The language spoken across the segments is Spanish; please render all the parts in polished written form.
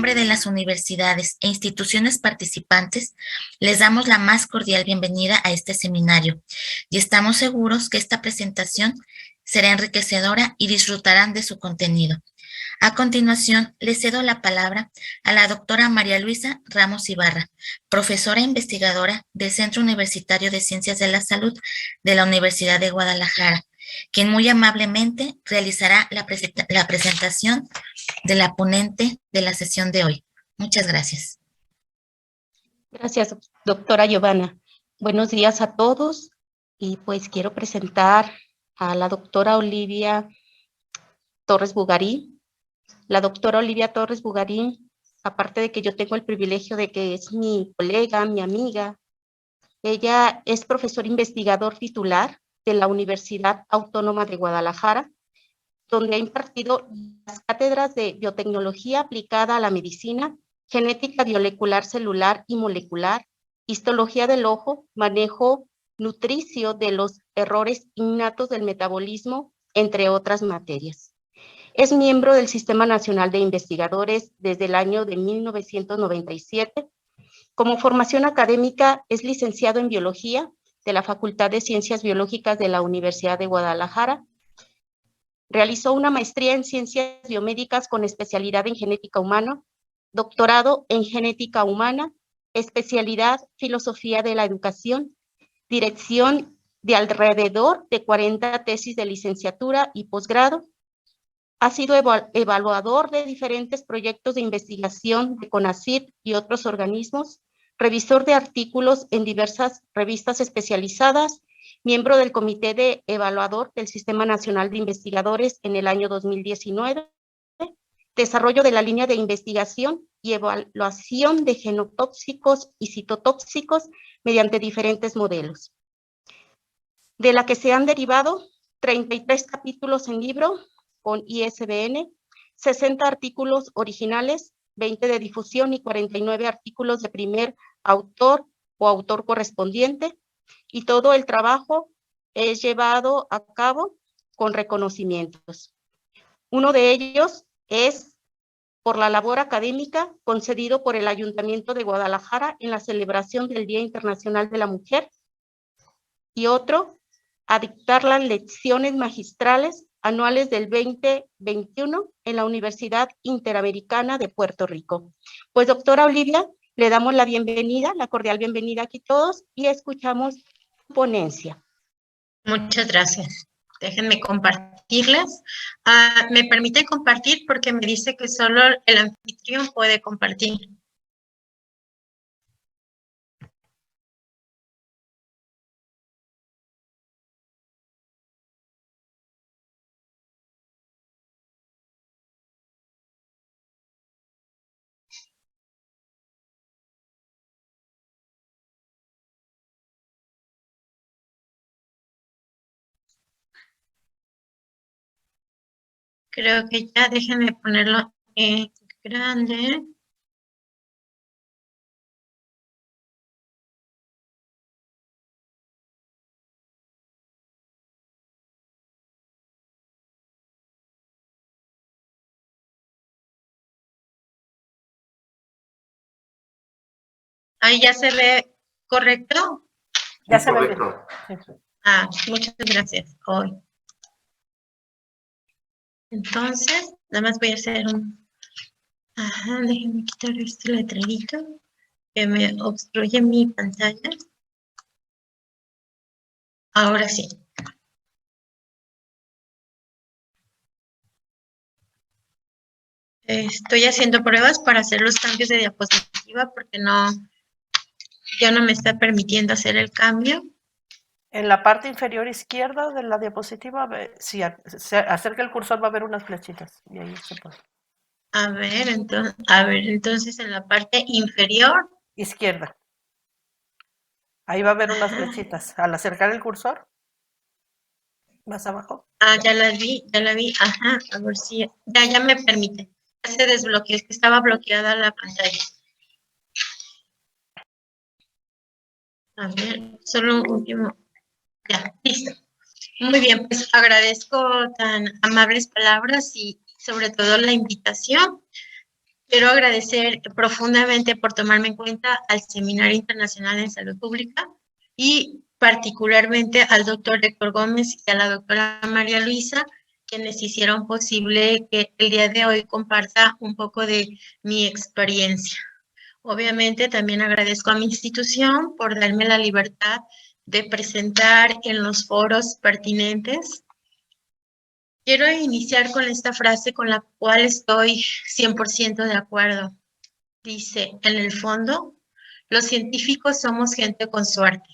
nombre de las universidades e instituciones participantes, les damos la más cordial bienvenida a este seminario y estamos seguros que esta presentación será enriquecedora y disfrutarán de su contenido. A continuación, le cedo la palabra a la doctora María Luisa Ramos Ibarra, profesora e investigadora del Centro Universitario de Ciencias de la Salud de la Universidad de Guadalajara, quien muy amablemente realizará la presentación de la ponente de la sesión de hoy. Muchas gracias. Gracias, doctora Giovanna. Buenos días a todos y pues quiero presentar a la doctora Olivia Torres Bugarín. La doctora Olivia Torres Bugarín, aparte de que yo tengo el privilegio de que es mi colega, mi amiga, ella es profesor investigador titular de la Universidad Autónoma de Guadalajara, donde ha impartido las cátedras de biotecnología aplicada a la medicina, genética molecular celular y molecular, histología del ojo, manejo nutricio de los errores innatos del metabolismo, entre otras materias. Es miembro del Sistema Nacional de Investigadores desde el año de 1997. Como formación académica es licenciado en Biología de la Facultad de Ciencias Biológicas de la Universidad de Guadalajara. Realizó una maestría en Ciencias Biomédicas con especialidad en Genética Humana, doctorado en Genética Humana, especialidad Filosofía de la Educación, dirección de alrededor de 40 tesis de licenciatura y posgrado. Ha sido evaluador de diferentes proyectos de investigación de CONACYT y otros organismos, revisor de artículos en diversas revistas especializadas, miembro del Comité de Evaluador del Sistema Nacional de Investigadores en el año 2019, desarrollo de la línea de investigación y evaluación de genotóxicos y citotóxicos mediante diferentes modelos, de la que se han derivado 33 capítulos en libro, con ISBN, 60 artículos originales, 20 de difusión y 49 artículos de primer autor o autor correspondiente, y todo el trabajo es llevado a cabo con reconocimientos. Uno de ellos es por la labor académica concedido por el Ayuntamiento de Guadalajara en la celebración del Día Internacional de la Mujer, y otro a dictar las lecciones magistrales anuales del 2021 en la Universidad Interamericana de Puerto Rico. Pues, doctora Olivia, le damos la bienvenida, la cordial bienvenida aquí todos, y escuchamos su ponencia. Muchas gracias. Déjenme compartirlas. ¿Me permite compartir? Porque me dice que solo el anfitrión puede compartir. Creo que ya, déjenme ponerlo grande. Ahí ya se ve correcto. Ya se ve correcto. Muchas gracias. Hoy. Entonces, nada más voy a hacer déjenme quitar este letrerito que me obstruye mi pantalla. Ahora sí. Estoy haciendo pruebas para hacer los cambios de diapositiva porque ya no me está permitiendo hacer el cambio. En la parte inferior izquierda de la diapositiva, si se acerca el cursor, va a haber unas flechitas. Y ahí se pone. A ver, entonces en la parte inferior. Izquierda. Ahí va a haber unas flechitas. Al acercar el cursor, más abajo. Ya la vi. Ajá, a ver si ya me permite. Ya se desbloqueó, es que estaba bloqueada la pantalla. A ver, solo un último. Ya, listo. Muy bien, pues agradezco tan amables palabras y sobre todo la invitación. Quiero agradecer profundamente por tomarme en cuenta al Seminario Internacional en Salud Pública y particularmente al doctor Héctor Gómez y a la doctora María Luisa, quienes hicieron posible que el día de hoy comparta un poco de mi experiencia. Obviamente también agradezco a mi institución por darme la libertad de presentar en los foros pertinentes. Quiero iniciar con esta frase con la cual estoy 100% de acuerdo. Dice, en el fondo, los científicos somos gente con suerte.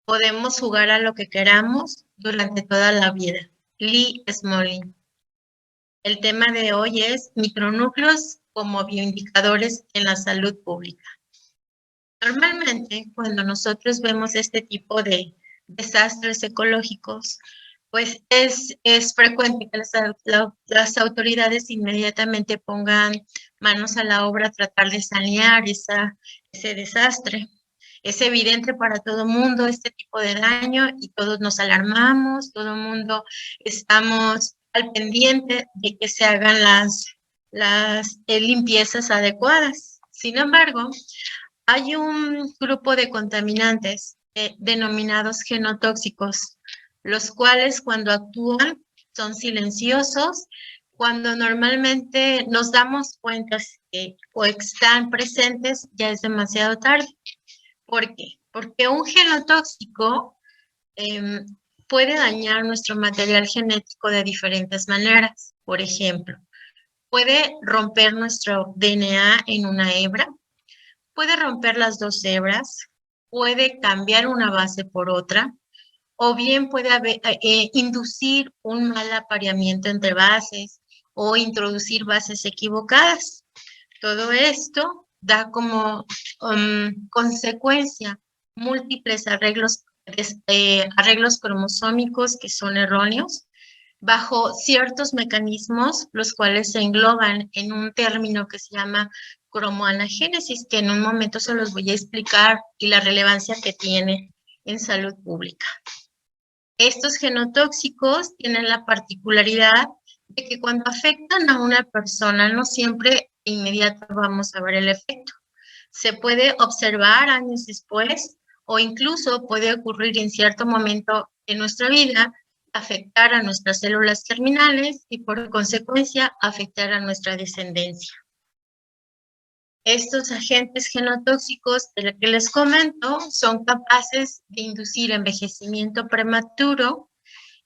Podemos jugar a lo que queramos durante toda la vida. Lee Smolin. El tema de hoy es micronúcleos como bioindicadores en la salud pública. Normalmente, cuando nosotros vemos este tipo de desastres ecológicos, pues es frecuente que las autoridades inmediatamente pongan manos a la obra a tratar de sanear ese desastre. Es evidente para todo el mundo este tipo de daño y todos nos alarmamos, todo el mundo estamos al pendiente de que se hagan las limpiezas adecuadas. Sin embargo, hay un grupo de contaminantes denominados genotóxicos, los cuales cuando actúan son silenciosos, cuando normalmente nos damos cuenta o están presentes ya es demasiado tarde. ¿Por qué? Porque un genotóxico puede dañar nuestro material genético de diferentes maneras. Por ejemplo, puede romper nuestro DNA en una hebra, puede romper las dos hebras, puede cambiar una base por otra, o bien puede inducir un mal apareamiento entre bases o introducir bases equivocadas. Todo esto da como consecuencia múltiples arreglos cromosómicos que son erróneos, bajo ciertos mecanismos, los cuales se engloban en un término que se llama cromoanagénesis, que en un momento se los voy a explicar y la relevancia que tiene en salud pública. Estos genotóxicos tienen la particularidad de que cuando afectan a una persona, no siempre de inmediato vamos a ver el efecto. Se puede observar años después o incluso puede ocurrir en cierto momento en nuestra vida, afectar a nuestras células germinales y por consecuencia afectar a nuestra descendencia. Estos agentes genotóxicos de los que les comento son capaces de inducir envejecimiento prematuro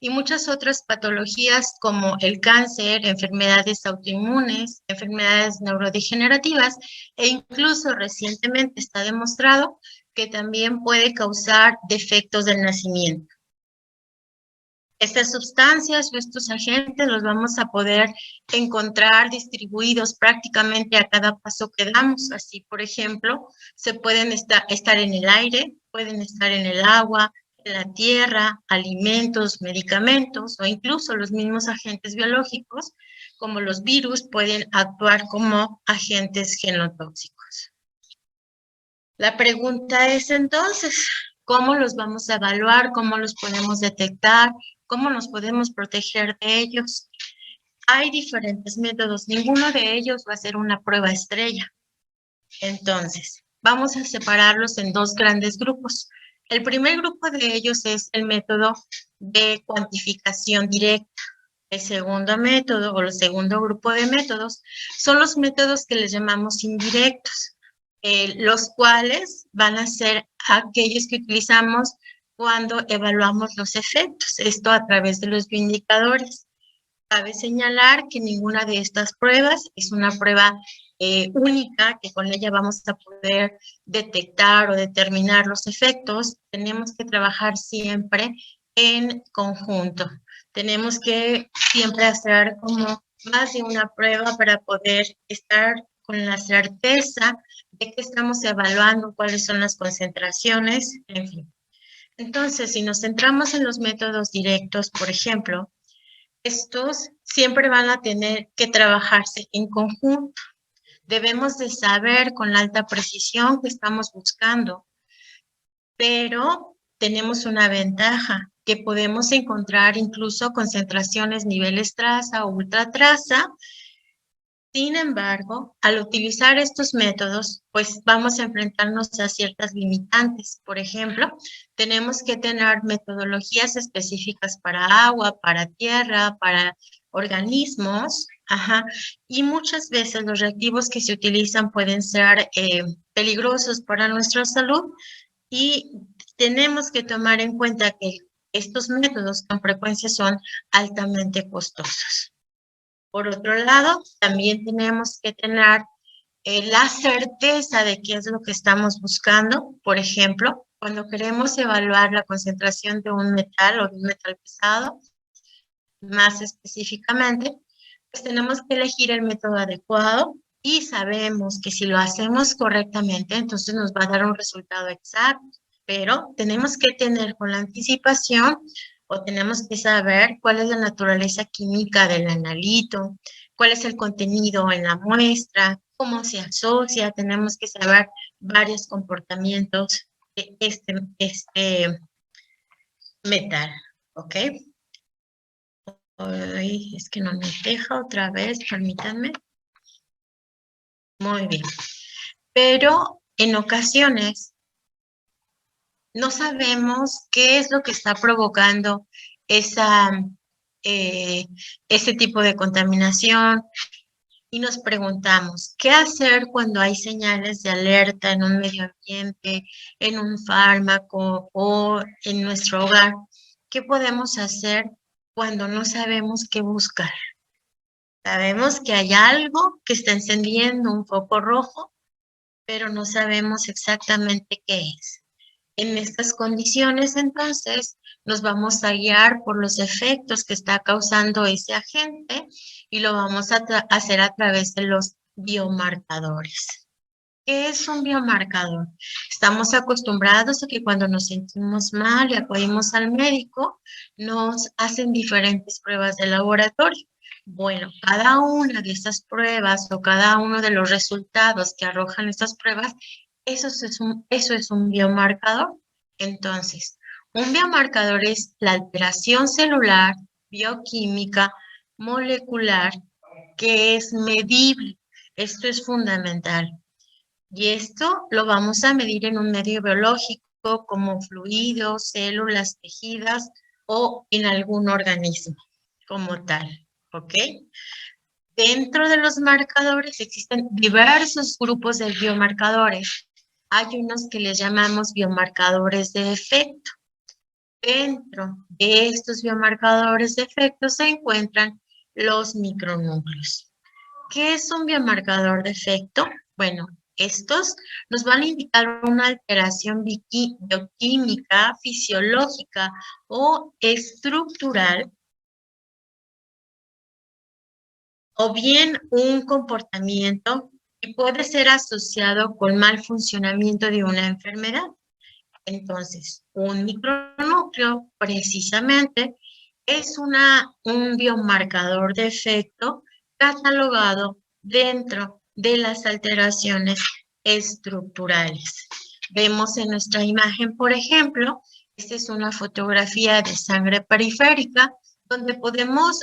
y muchas otras patologías como el cáncer, enfermedades autoinmunes, enfermedades neurodegenerativas e incluso recientemente está demostrado que también puede causar defectos del nacimiento. Estas sustancias o estos agentes los vamos a poder encontrar distribuidos prácticamente a cada paso que damos. Así, por ejemplo, se pueden estar en el aire, pueden estar en el agua, en la tierra, alimentos, medicamentos o incluso los mismos agentes biológicos, como los virus, pueden actuar como agentes genotóxicos. La pregunta es entonces, ¿cómo los vamos a evaluar? ¿Cómo los podemos detectar? ¿Cómo nos podemos proteger de ellos? Hay diferentes métodos, ninguno de ellos va a ser una prueba estrella. Entonces, vamos a separarlos en dos grandes grupos. El primer grupo de ellos es el método de cuantificación directa. El segundo método o el segundo grupo de métodos son los métodos que les llamamos indirectos, los cuales van a ser aquellos que utilizamos cuando evaluamos los efectos, esto a través de los bioindicadores. Cabe señalar que ninguna de estas pruebas es una prueba única, que con ella vamos a poder detectar o determinar los efectos. Tenemos que trabajar siempre en conjunto. Tenemos que siempre hacer como más de una prueba para poder estar con la certeza de que estamos evaluando cuáles son las concentraciones, en fin. Entonces, si nos centramos en los métodos directos, por ejemplo, estos siempre van a tener que trabajarse en conjunto. Debemos de saber con la alta precisión que estamos buscando, pero tenemos una ventaja, que podemos encontrar incluso concentraciones niveles traza o ultratraza Sin embargo, al utilizar estos métodos, pues vamos a enfrentarnos a ciertas limitantes. Por ejemplo, tenemos que tener metodologías específicas para agua, para tierra, para organismos, y muchas veces los reactivos que se utilizan pueden ser peligrosos para nuestra salud y tenemos que tomar en cuenta que estos métodos con frecuencia son altamente costosos. Por otro lado, también tenemos que tener la certeza de qué es lo que estamos buscando. Por ejemplo, cuando queremos evaluar la concentración de un metal o de un metal pesado, más específicamente, pues tenemos que elegir el método adecuado y sabemos que si lo hacemos correctamente, entonces nos va a dar un resultado exacto. Pero tenemos que tener con la anticipación o tenemos que saber cuál es la naturaleza química del analito, cuál es el contenido en la muestra, cómo se asocia, tenemos que saber varios comportamientos de este metal, ¿ok? Ay, es que no me deja otra vez, permítanme. Muy bien. Pero en ocasiones no sabemos qué es lo que está provocando ese tipo de contaminación y nos preguntamos, ¿qué hacer cuando hay señales de alerta en un medio ambiente, en un fármaco o en nuestro hogar? ¿Qué podemos hacer cuando no sabemos qué buscar? Sabemos que hay algo que está encendiendo un foco rojo, pero no sabemos exactamente qué es. En estas condiciones, entonces, nos vamos a guiar por los efectos que está causando ese agente y lo vamos a hacer a través de los biomarcadores. ¿Qué es un biomarcador? Estamos acostumbrados a que cuando nos sentimos mal y acudimos al médico, nos hacen diferentes pruebas de laboratorio. Bueno, cada una de esas pruebas o cada uno de los resultados que arrojan estas pruebas, eso es un biomarcador. Entonces, un biomarcador es la alteración celular, bioquímica, molecular, que es medible. Esto es fundamental. Y esto lo vamos a medir en un medio biológico como fluidos, células, tejidas o en algún organismo como tal, ¿ok? Dentro de los marcadores existen diversos grupos de biomarcadores. Hay unos que les llamamos biomarcadores de efecto. Dentro de estos biomarcadores de efecto se encuentran los micronúcleos. ¿Qué es un biomarcador de efecto? Bueno, estos nos van a indicar una alteración bioquímica, fisiológica o estructural, o bien un comportamiento que puede ser asociado con mal funcionamiento de una enfermedad. Entonces, un micronúcleo precisamente es un biomarcador de efecto catalogado dentro de las alteraciones estructurales. Vemos en nuestra imagen, por ejemplo, esta es una fotografía de sangre periférica donde podemos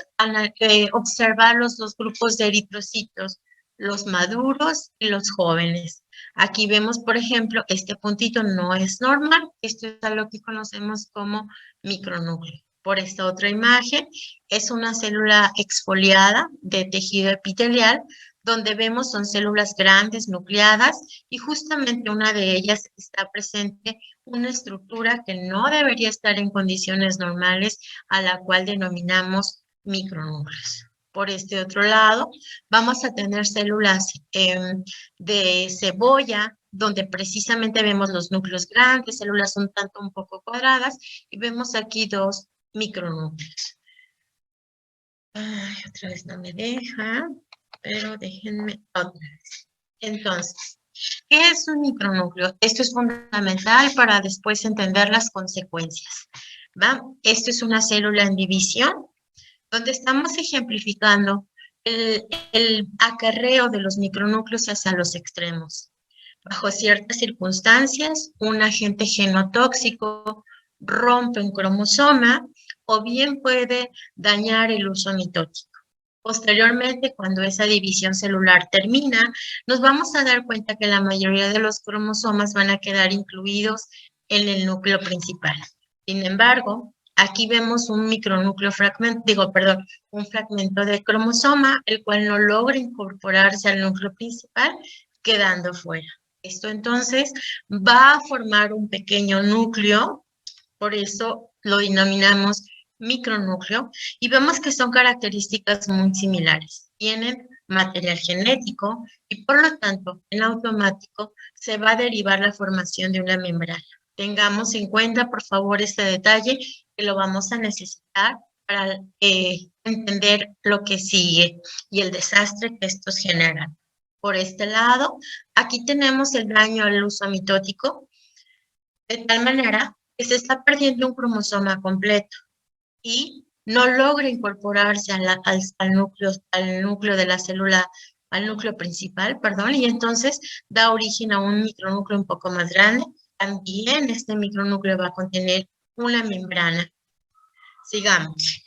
observar los dos grupos de eritrocitos, los maduros y los jóvenes. Aquí vemos, por ejemplo, este puntito no es normal, esto es a lo que conocemos como micronúcleo. Por esta otra imagen, es una célula exfoliada de tejido epitelial, donde vemos son células grandes, nucleadas, y justamente una de ellas está presente una estructura que no debería estar en condiciones normales, a la cual denominamos micronúcleos. Por este otro lado, vamos a tener células de cebolla, donde precisamente vemos los núcleos grandes, células un poco cuadradas, y vemos aquí dos micronúcleos. Ay, otra vez no me deja, pero déjenme otra vez. Entonces, ¿qué es un micronúcleo? Esto es fundamental para después entender las consecuencias, ¿va? Esto es una célula en división, donde estamos ejemplificando el acarreo de los micronúcleos hacia los extremos. Bajo ciertas circunstancias, un agente genotóxico rompe un cromosoma o bien puede dañar el uso mitótico. Posteriormente, cuando esa división celular termina, nos vamos a dar cuenta que la mayoría de los cromosomas van a quedar incluidos en el núcleo principal. Sin embargo, aquí vemos un micronúcleo un fragmento de cromosoma, el cual no logra incorporarse al núcleo principal, quedando fuera. Esto entonces va a formar un pequeño núcleo, por eso lo denominamos micronúcleo, y vemos que son características muy similares. Tienen material genético y por lo tanto, en automático, se va a derivar la formación de una membrana. Tengamos en cuenta, por favor, este detalle, que lo vamos a necesitar para entender lo que sigue y el desastre que estos generan. Por este lado, aquí tenemos el daño al uso mitótico, de tal manera que se está perdiendo un cromosoma completo y no logra incorporarse al núcleo de la célula, al núcleo principal, perdón, y entonces da origen a un micronúcleo un poco más grande. También este micronúcleo va a contener una membrana. Sigamos.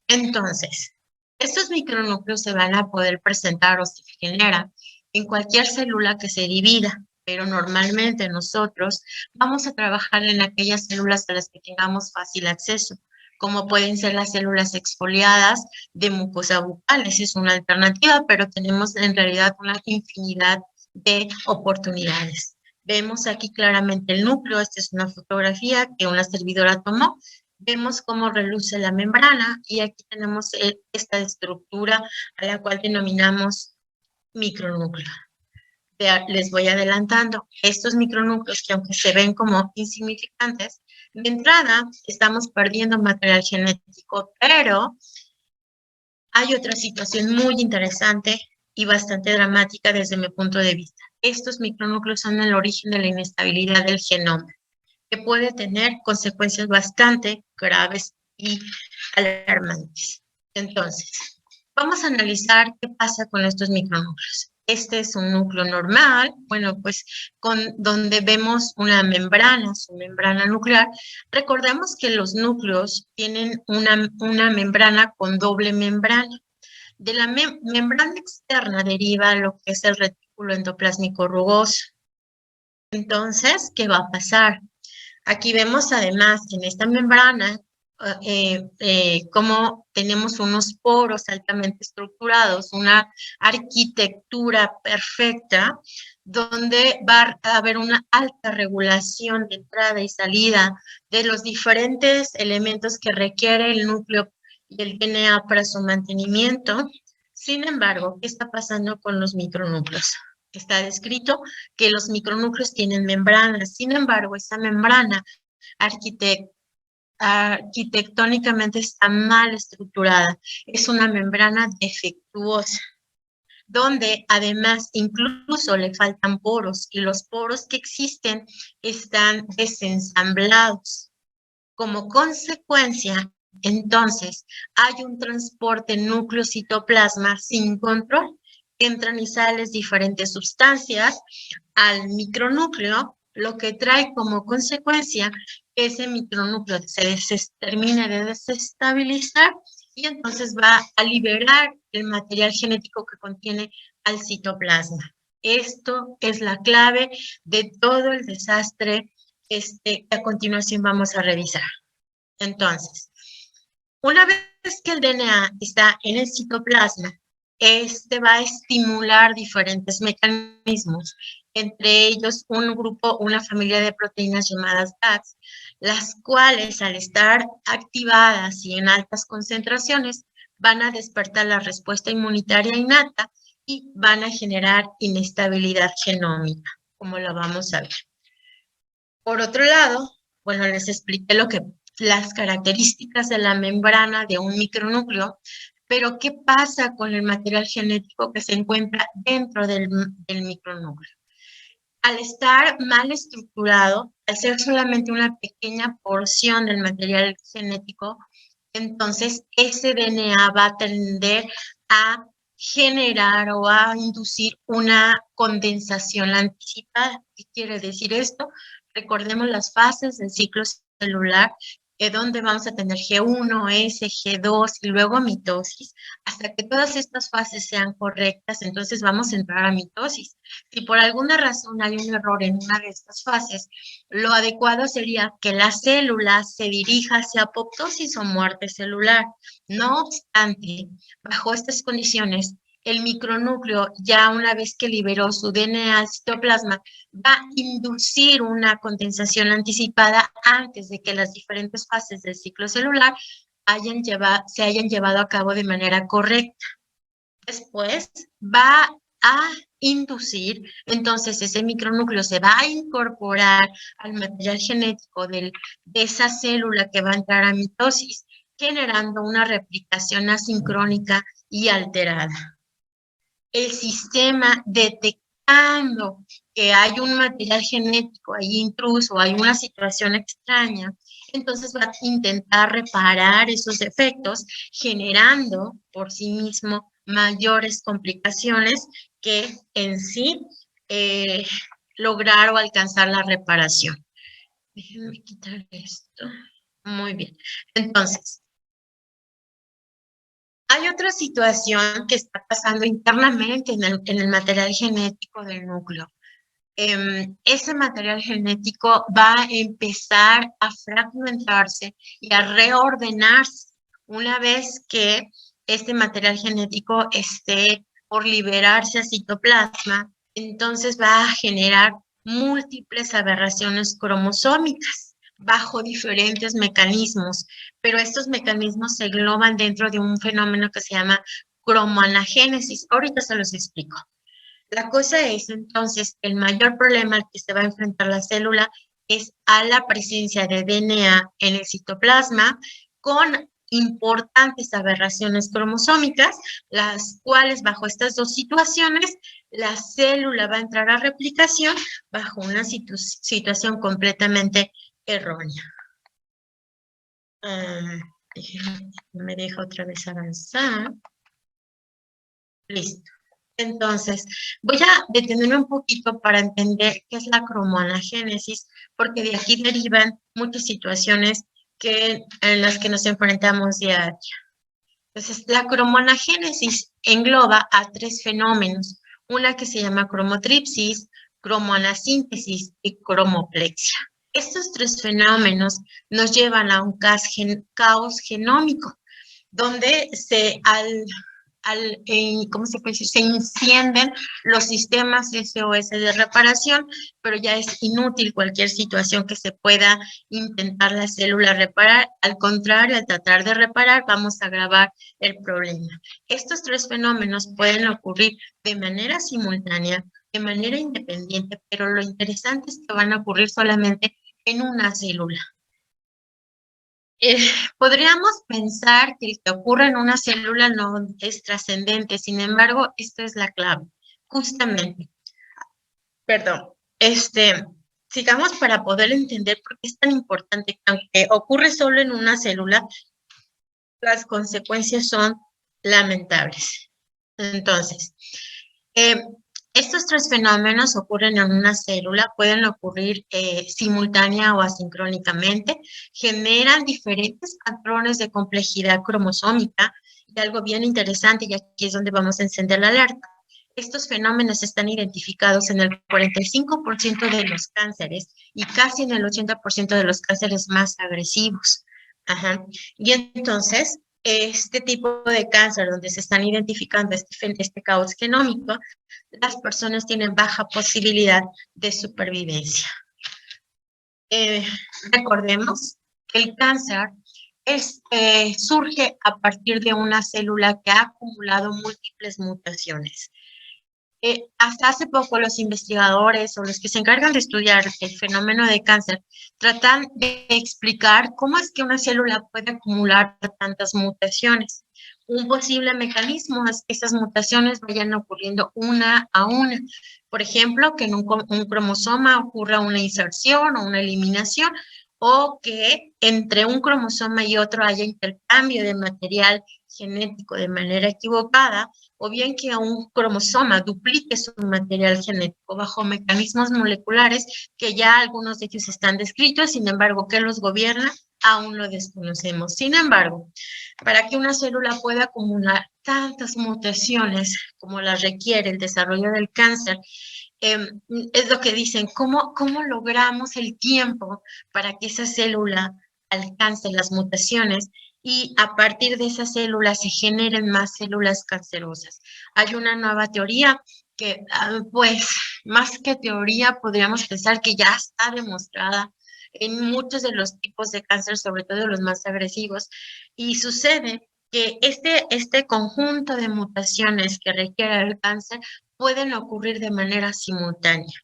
Entonces, estos micronúcleos se van a poder presentar o se generan en cualquier célula que se divida, pero normalmente nosotros vamos a trabajar en aquellas células a las que tengamos fácil acceso, como pueden ser las células exfoliadas de mucosa bucal. Esa es una alternativa, pero tenemos en realidad una infinidad de oportunidades. Vemos aquí claramente el núcleo. Esta es una fotografía que una servidora tomó. Vemos cómo reluce la membrana y aquí tenemos esta estructura a la cual denominamos micronúcleo. Les voy adelantando. Estos micronúcleos, que aunque se ven como insignificantes, de entrada estamos perdiendo material genético, pero hay otra situación muy interesante y bastante dramática desde mi punto de vista. Estos micronúcleos son el origen de la inestabilidad del genoma, que puede tener consecuencias bastante graves y alarmantes. Entonces, vamos a analizar qué pasa con estos micronúcleos. Este es un núcleo normal, bueno, pues donde vemos una membrana, su membrana nuclear. Recordemos que los núcleos tienen una membrana con doble membrana. De la membrana externa deriva lo que es el retículo endoplásmico rugoso. Entonces, ¿qué va a pasar? Aquí vemos además en esta membrana cómo tenemos unos poros altamente estructurados, una arquitectura perfecta, donde va a haber una alta regulación de entrada y salida de los diferentes elementos que requiere el núcleo y el DNA para su mantenimiento. Sin embargo, ¿qué está pasando con los micronúcleos? Está descrito que los micronúcleos tienen membranas. Sin embargo, esa membrana arquitectónicamente está mal estructurada. Es una membrana defectuosa, donde además incluso le faltan poros y los poros que existen están desensamblados. Como consecuencia, entonces, hay un transporte núcleo-citoplasma sin control. Entran y salen diferentes sustancias al micronúcleo, lo que trae como consecuencia que ese micronúcleo se termine de desestabilizar y entonces va a liberar el material genético que contiene al citoplasma. Esto es la clave de todo el desastre que a continuación vamos a revisar. Entonces, una vez que el DNA está en el citoplasma, este va a estimular diferentes mecanismos, entre ellos una familia de proteínas llamadas GAGs, las cuales al estar activadas y en altas concentraciones van a despertar la respuesta inmunitaria innata y van a generar inestabilidad genómica, como lo vamos a ver. Por otro lado, bueno, les expliqué las características de la membrana de un micronúcleo, pero ¿qué pasa con el material genético que se encuentra dentro del micronúcleo? Al estar mal estructurado, al ser solamente una pequeña porción del material genético, entonces ese DNA va a tender a generar o a inducir una condensación anticipada. ¿Qué quiere decir esto? Recordemos las fases del ciclo celular donde vamos a tener G1, S, G2 y luego mitosis. Hasta que todas estas fases sean correctas, entonces vamos a entrar a mitosis. Si por alguna razón hay un error en una de estas fases, lo adecuado sería que la célula se dirija hacia apoptosis o muerte celular. No obstante, bajo estas condiciones, el micronúcleo, ya una vez que liberó su DNA al citoplasma, va a inducir una condensación anticipada antes de que las diferentes fases del ciclo celular se hayan llevado a cabo de manera correcta. Después va a inducir, entonces ese micronúcleo se va a incorporar al material genético de esa célula que va a entrar a mitosis, generando una replicación asincrónica y alterada. El sistema detectando que hay un material genético ahí intruso, hay una situación extraña, entonces va a intentar reparar esos defectos, generando por sí mismo mayores complicaciones que en sí lograr o alcanzar la reparación. Déjenme quitar esto. Muy bien. Entonces, hay otra situación que está pasando internamente en el material genético del núcleo. Ese material genético va a empezar a fragmentarse y a reordenarse una vez que este material genético esté por liberarse a citoplasma, entonces va a generar múltiples aberraciones cromosómicas bajo diferentes mecanismos, pero estos mecanismos se engloban dentro de un fenómeno que se llama cromoanagénesis. Ahorita se los explico. La cosa es, entonces, el mayor problema al que se va a enfrentar la célula es a la presencia de DNA en el citoplasma con importantes aberraciones cromosómicas, las cuales bajo estas dos situaciones, la célula va a entrar a replicación bajo una situación completamente errónea. Me deja otra vez avanzar. Listo. Entonces, voy a detenerme un poquito para entender qué es la cromoanagénesis, porque de aquí derivan muchas situaciones en las que nos enfrentamos día a día. Entonces, la cromoanagénesis engloba a tres fenómenos, una que se llama cromotripsis, cromoanasíntesis y cromoplexia. Estos tres fenómenos nos llevan a un caos genómico, donde ¿cómo se puede decir? Se encienden los sistemas SOS de reparación, pero ya es inútil cualquier situación que se pueda intentar la célula reparar. Al contrario, al tratar de reparar, vamos a agravar el problema. Estos tres fenómenos pueden ocurrir de manera simultánea, de manera independiente, pero lo interesante es que van a ocurrir solamente en una célula. Podríamos pensar que el que ocurre en una célula no es trascendente, sin embargo, esta es la clave, justamente. Perdón, sigamos para poder entender por qué es tan importante que aunque ocurre solo en una célula, las consecuencias son lamentables. Entonces, estos tres fenómenos ocurren en una célula, pueden ocurrir simultánea o asincrónicamente, generan diferentes patrones de complejidad cromosómica y algo bien interesante, y aquí es donde vamos a encender la alerta. Estos fenómenos están identificados en el 45% de los cánceres y casi en el 80% de los cánceres más agresivos. Ajá. Y entonces, este tipo de cáncer donde se están identificando este caos genómico, las personas tienen baja posibilidad de supervivencia. Recordemos que el cáncer surge a partir de una célula que ha acumulado múltiples mutaciones. Hasta hace poco los investigadores o los que se encargan de estudiar el fenómeno de cáncer tratan de explicar cómo es que una célula puede acumular tantas mutaciones. Un posible mecanismo es que esas mutaciones vayan ocurriendo una a una. Por ejemplo, que en un cromosoma ocurra una inserción o una eliminación, o que entre un cromosoma y otro haya intercambio de material genético de manera equivocada, o bien que un cromosoma duplique su material genético bajo mecanismos moleculares que ya algunos de ellos están descritos, sin embargo, ¿qué los gobierna? aún lo desconocemos. Sin embargo, para que una célula pueda acumular tantas mutaciones como las requiere el desarrollo del cáncer, es lo que dicen, ¿cómo logramos el tiempo para que esa célula alcance las mutaciones y a partir de esas células se generen más células cancerosas? Hay una nueva teoría que, pues, más que teoría, podríamos pensar que ya está demostrada en muchos de los tipos de cáncer, sobre todo los más agresivos, y sucede que este conjunto de mutaciones que requiere el cáncer pueden ocurrir de manera simultánea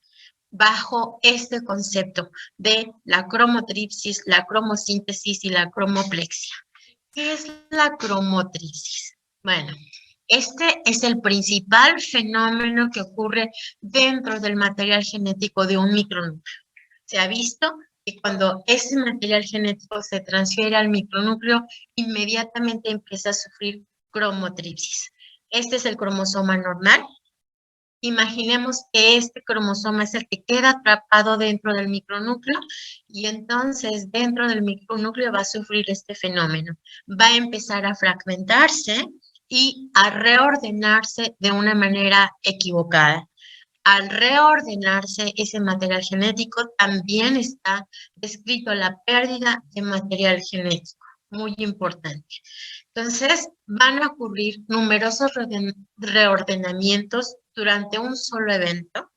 bajo este concepto de la cromotripsis, la cromosíntesis y la cromoplexia. ¿Qué es la cromotripsis? Bueno, este es el principal fenómeno que ocurre dentro del material genético de un micronúcleo. Se ha visto que cuando ese material genético se transfiere al micronúcleo, inmediatamente empieza a sufrir cromotripsis. Este es el cromosoma normal. Imaginemos que este cromosoma es el que queda atrapado dentro del micronúcleo y entonces dentro del micronúcleo va a sufrir este fenómeno. Va a empezar a fragmentarse y a reordenarse de una manera equivocada. Al reordenarse ese material genético, también está descrito la pérdida de material genético, muy importante. Entonces, van a ocurrir numerosos reordenamientos durante un solo evento,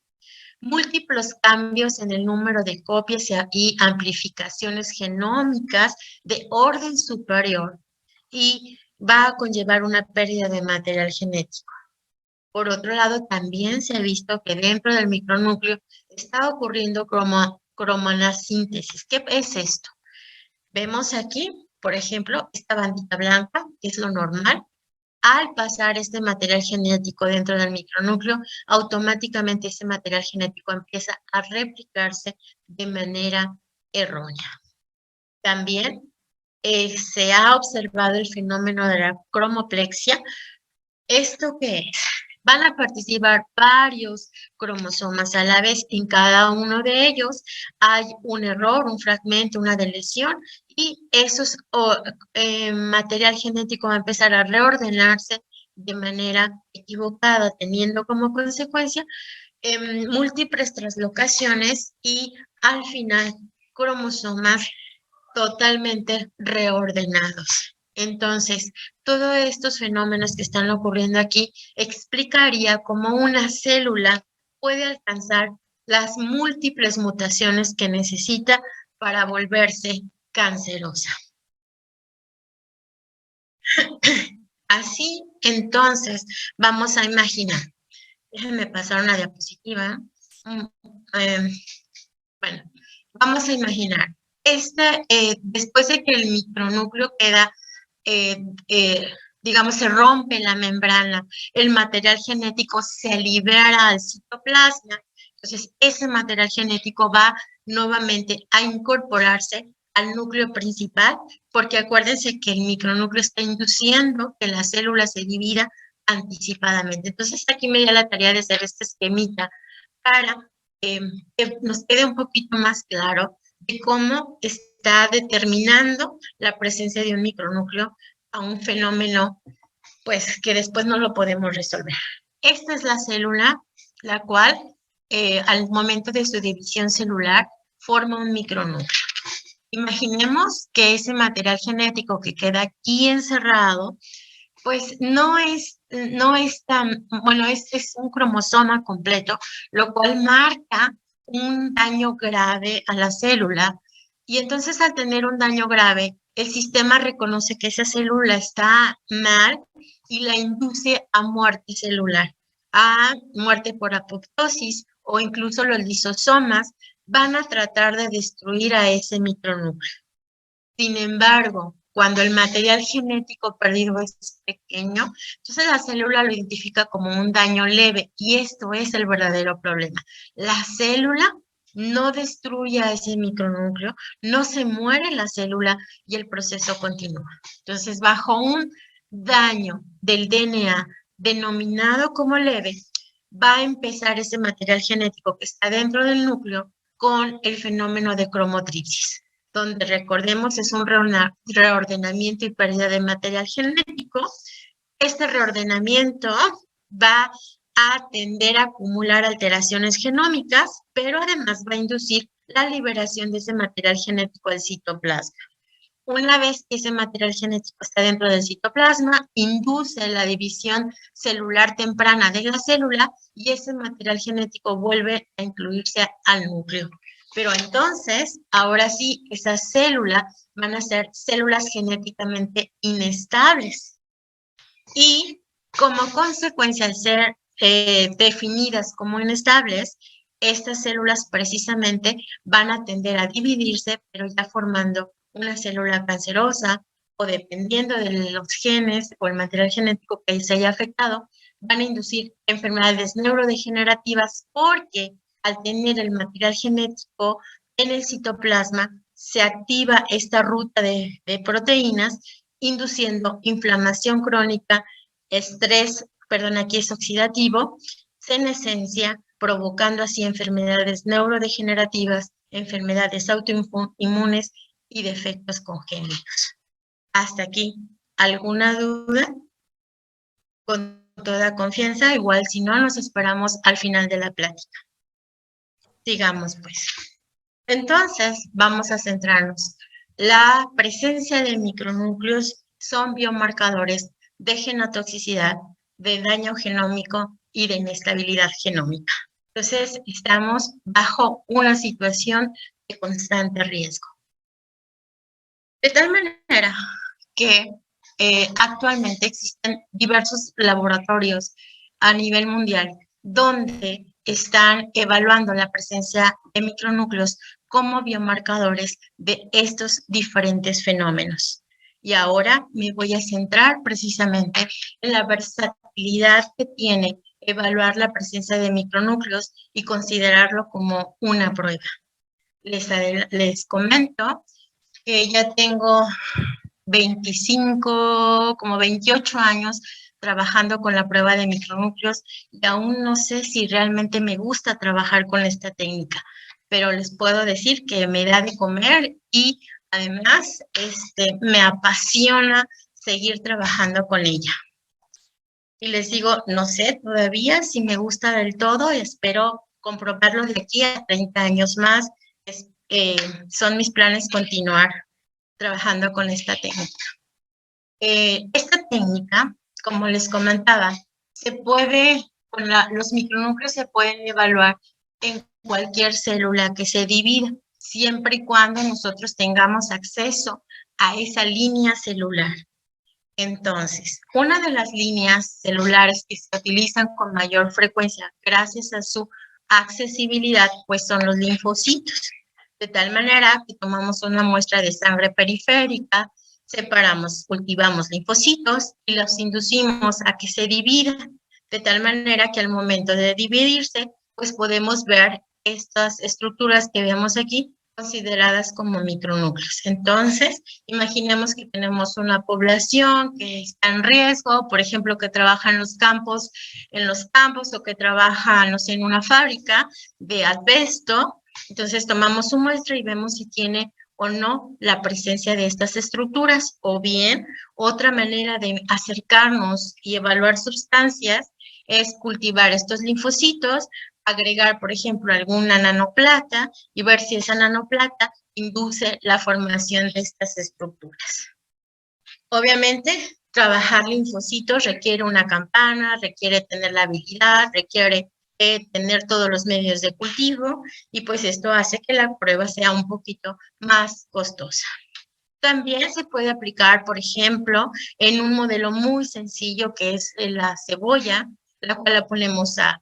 múltiples cambios en el número de copias y amplificaciones genómicas de orden superior y va a conllevar una pérdida de material genético. Por otro lado, también se ha visto que dentro del micronúcleo está ocurriendo cromonasíntesis. ¿Qué es esto? Vemos aquí, por ejemplo, esta bandita blanca, que es lo normal. Al pasar este material genético dentro del micronúcleo, automáticamente ese material genético empieza a replicarse de manera errónea. También se ha observado el fenómeno de la cromoplexia. ¿Esto qué es? Van a participar varios cromosomas a la vez. En cada uno de ellos hay un error, un fragmento, una deleción y esos material genético va a empezar a reordenarse de manera equivocada, teniendo como consecuencia múltiples translocaciones y al final cromosomas totalmente reordenados. Entonces, todos estos fenómenos que están ocurriendo aquí explicaría cómo una célula puede alcanzar las múltiples mutaciones que necesita para volverse cancerosa. Así, entonces, vamos a imaginar. Déjenme pasar una diapositiva. Bueno, vamos a imaginar. Después de que el micronúcleo queda digamos, se rompe la membrana, el material genético se libera al citoplasma, entonces ese material genético va nuevamente a incorporarse al núcleo principal, porque acuérdense que el micronúcleo está induciendo que la célula se divida anticipadamente. Entonces aquí me da la tarea de hacer este esquemita para que nos quede un poquito más claro de cómo está determinando la presencia de un micronúcleo a un fenómeno, pues, que después no lo podemos resolver. Esta es la célula, la cual, al momento de su división celular, forma un micronúcleo. Imaginemos que ese material genético que queda aquí encerrado, pues no es tan, bueno, es un cromosoma completo, lo cual marca un daño grave a la célula. Y entonces al tener un daño grave, el sistema reconoce que esa célula está mal y la induce a muerte celular, a muerte por apoptosis o incluso los lisosomas van a tratar de destruir a ese micronúcleo. Sin embargo, cuando el material genético perdido es pequeño, entonces la célula lo identifica como un daño leve y esto es el verdadero problema. La célula no destruye a ese micronúcleo, no se muere la célula y el proceso continúa. Entonces, bajo un daño del DNA denominado como leve, va a empezar ese material genético que está dentro del núcleo con el fenómeno de cromotripsis, donde recordemos es un reordenamiento y pérdida de material genético. Este reordenamiento va a tender a acumular alteraciones genómicas, pero además va a inducir la liberación de ese material genético al citoplasma. Una vez que ese material genético está dentro del citoplasma, induce la división celular temprana de la célula y ese material genético vuelve a incluirse al núcleo. Pero entonces, ahora sí, esas células van a ser células genéticamente inestables. Y como consecuencia de ser definidas como inestables, estas células precisamente van a tender a dividirse, pero ya formando una célula cancerosa o dependiendo de los genes o el material genético que se haya afectado, van a inducir enfermedades neurodegenerativas porque al tener el material genético en el citoplasma, se activa esta ruta de proteínas, induciendo inflamación crónica, estrés, perdón, aquí es oxidativo, senescencia, provocando así enfermedades neurodegenerativas, enfermedades autoinmunes y defectos congénitos. Hasta aquí, ¿alguna duda? Con toda confianza, igual si no, nos esperamos al final de la plática. Sigamos pues. Entonces, vamos a centrarnos. La presencia de micronúcleos son biomarcadores de genotoxicidad, de daño genómico y de inestabilidad genómica. Entonces, estamos bajo una situación de constante riesgo. De tal manera que actualmente existen diversos laboratorios a nivel mundial donde están evaluando la presencia de micronúcleos como biomarcadores de estos diferentes fenómenos. Y ahora me voy a centrar precisamente en la versatilidad que tiene evaluar la presencia de micronúcleos y considerarlo como una prueba. Les comento que ya tengo 28 años trabajando con la prueba de micronúcleos y aún no sé si realmente me gusta trabajar con esta técnica, pero les puedo decir que me da de comer y además me apasiona seguir trabajando con ella. Y les digo, no sé todavía si me gusta del todo, espero comprobarlo de aquí a 30 años más. Son mis planes continuar trabajando con esta técnica. Esta técnica, como les comentaba, los micronúcleos se pueden evaluar en cualquier célula que se divida, siempre y cuando nosotros tengamos acceso a esa línea celular. Entonces, una de las líneas celulares que se utilizan con mayor frecuencia gracias a su accesibilidad, pues son los linfocitos. De tal manera que tomamos una muestra de sangre periférica, cultivamos linfocitos y los inducimos a que se dividan, de tal manera que al momento de dividirse, pues podemos ver estas estructuras que vemos aquí, consideradas como micronúcleos. Entonces, imaginemos que tenemos una población que está en riesgo, por ejemplo, que trabaja en los campos o que trabaja, no sé, en una fábrica de asbesto. Entonces, tomamos su muestra y vemos si tiene o no la presencia de estas estructuras, o bien otra manera de acercarnos y evaluar sustancias es cultivar estos linfocitos, agregar, por ejemplo, alguna nanoplata y ver si esa nanoplata induce la formación de estas estructuras. Obviamente, trabajar linfocitos requiere una campana, requiere tener la habilidad, requiere tener todos los medios de cultivo y pues esto hace que la prueba sea un poquito más costosa. También se puede aplicar, por ejemplo, en un modelo muy sencillo que es la cebolla, la cual la ponemos a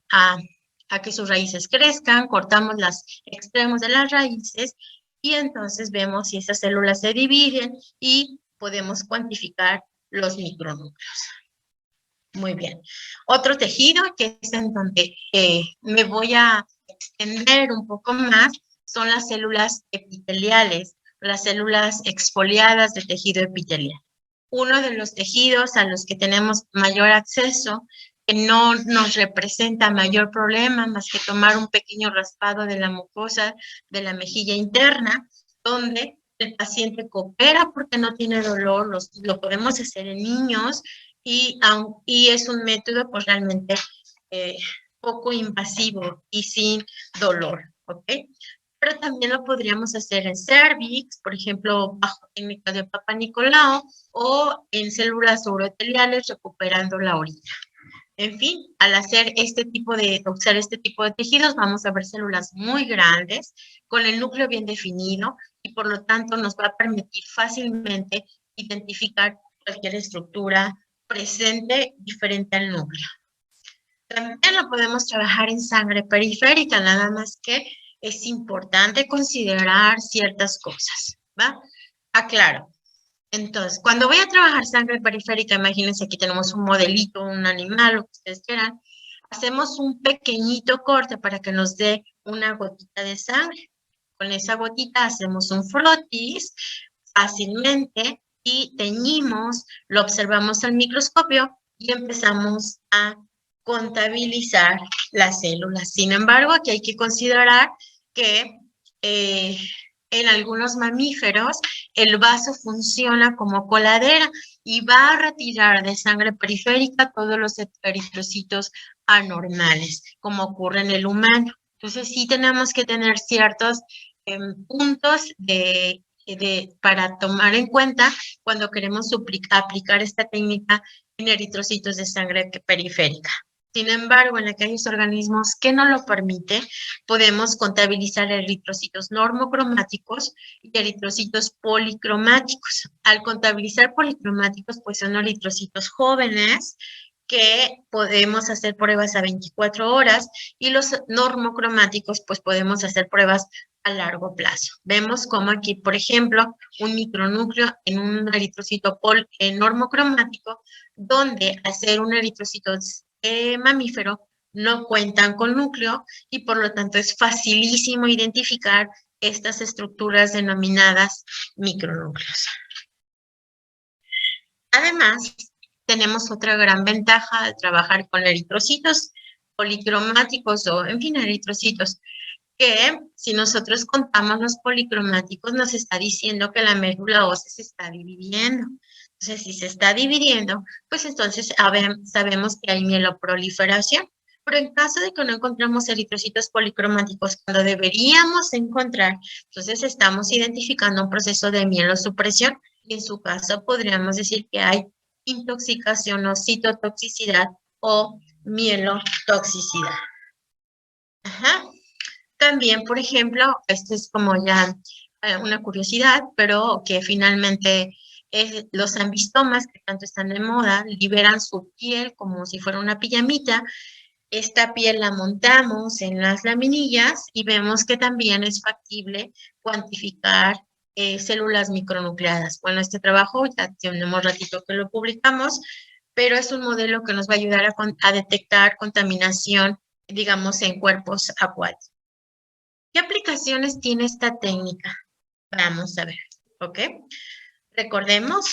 que sus raíces crezcan, cortamos los extremos de las raíces y entonces vemos si esas células se dividen y podemos cuantificar los micronúcleos. Muy bien. Otro tejido que es en donde me voy a extender un poco más son las células epiteliales, las células exfoliadas de tejido epitelial. Uno de los tejidos a los que tenemos mayor acceso, que no nos representa mayor problema más que tomar un pequeño raspado de la mucosa de la mejilla interna, donde el paciente coopera porque no tiene dolor, lo podemos hacer en niños y es un método pues realmente poco invasivo y sin dolor, ¿ok? Pero también lo podríamos hacer en cervix, por ejemplo, bajo técnica de Papa Nicolau, o en células urotheliales recuperando la orina. En fin, al hacer usar este tipo de tejidos, vamos a ver células muy grandes, con el núcleo bien definido, y por lo tanto nos va a permitir fácilmente identificar cualquier estructura presente diferente al núcleo. También lo podemos trabajar en sangre periférica, nada más que es importante considerar ciertas cosas, ¿va? Aclaro. Entonces, cuando voy a trabajar sangre periférica, imagínense aquí tenemos un modelito, un animal, lo que ustedes quieran, hacemos un pequeñito corte para que nos dé una gotita de sangre. Con esa gotita hacemos un frotis fácilmente y teñimos, lo observamos al microscopio y empezamos a contabilizar las células. Sin embargo, aquí hay que considerar que en algunos mamíferos el vaso funciona como coladera y va a retirar de sangre periférica todos los eritrocitos anormales, como ocurre en el humano. Entonces sí tenemos que tener ciertos puntos para tomar en cuenta cuando queremos aplicar esta técnica en eritrocitos de sangre periférica. Sin embargo, en aquellos organismos que no lo permiten, podemos contabilizar eritrocitos normocromáticos y eritrocitos policromáticos. Al contabilizar policromáticos, pues son eritrocitos jóvenes que podemos hacer pruebas a 24 horas y los normocromáticos, pues podemos hacer pruebas a largo plazo. Vemos como aquí, por ejemplo, un micronúcleo en un eritrocito normocromático, donde al ser un eritrocito mamífero no cuentan con núcleo y por lo tanto es facilísimo identificar estas estructuras denominadas micronúcleos. Además, tenemos otra gran ventaja al trabajar con eritrocitos policromáticos o, en fin, eritrocitos, que si nosotros contamos los policromáticos nos está diciendo que la médula ósea se está dividiendo. Entonces, si se está dividiendo, pues entonces sabemos que hay mieloproliferación. Pero en caso de que no encontramos eritrocitos policromáticos cuando deberíamos encontrar, entonces estamos identificando un proceso de mielosupresión y en su caso podríamos decir que hay intoxicación o citotoxicidad o mielotoxicidad. Ajá. También, por ejemplo, esto es como ya una curiosidad, pero que finalmente los ambistomas, que tanto están de moda, liberan su piel como si fuera una pijamita. Esta piel la montamos en las laminillas y vemos que también es factible cuantificar células micronucleadas. Bueno, este trabajo ya tenemos ratito que lo publicamos, pero es un modelo que nos va a ayudar a detectar contaminación, digamos, en cuerpos acuáticos. ¿Qué aplicaciones tiene esta técnica? Vamos a ver, ¿ok? Recordemos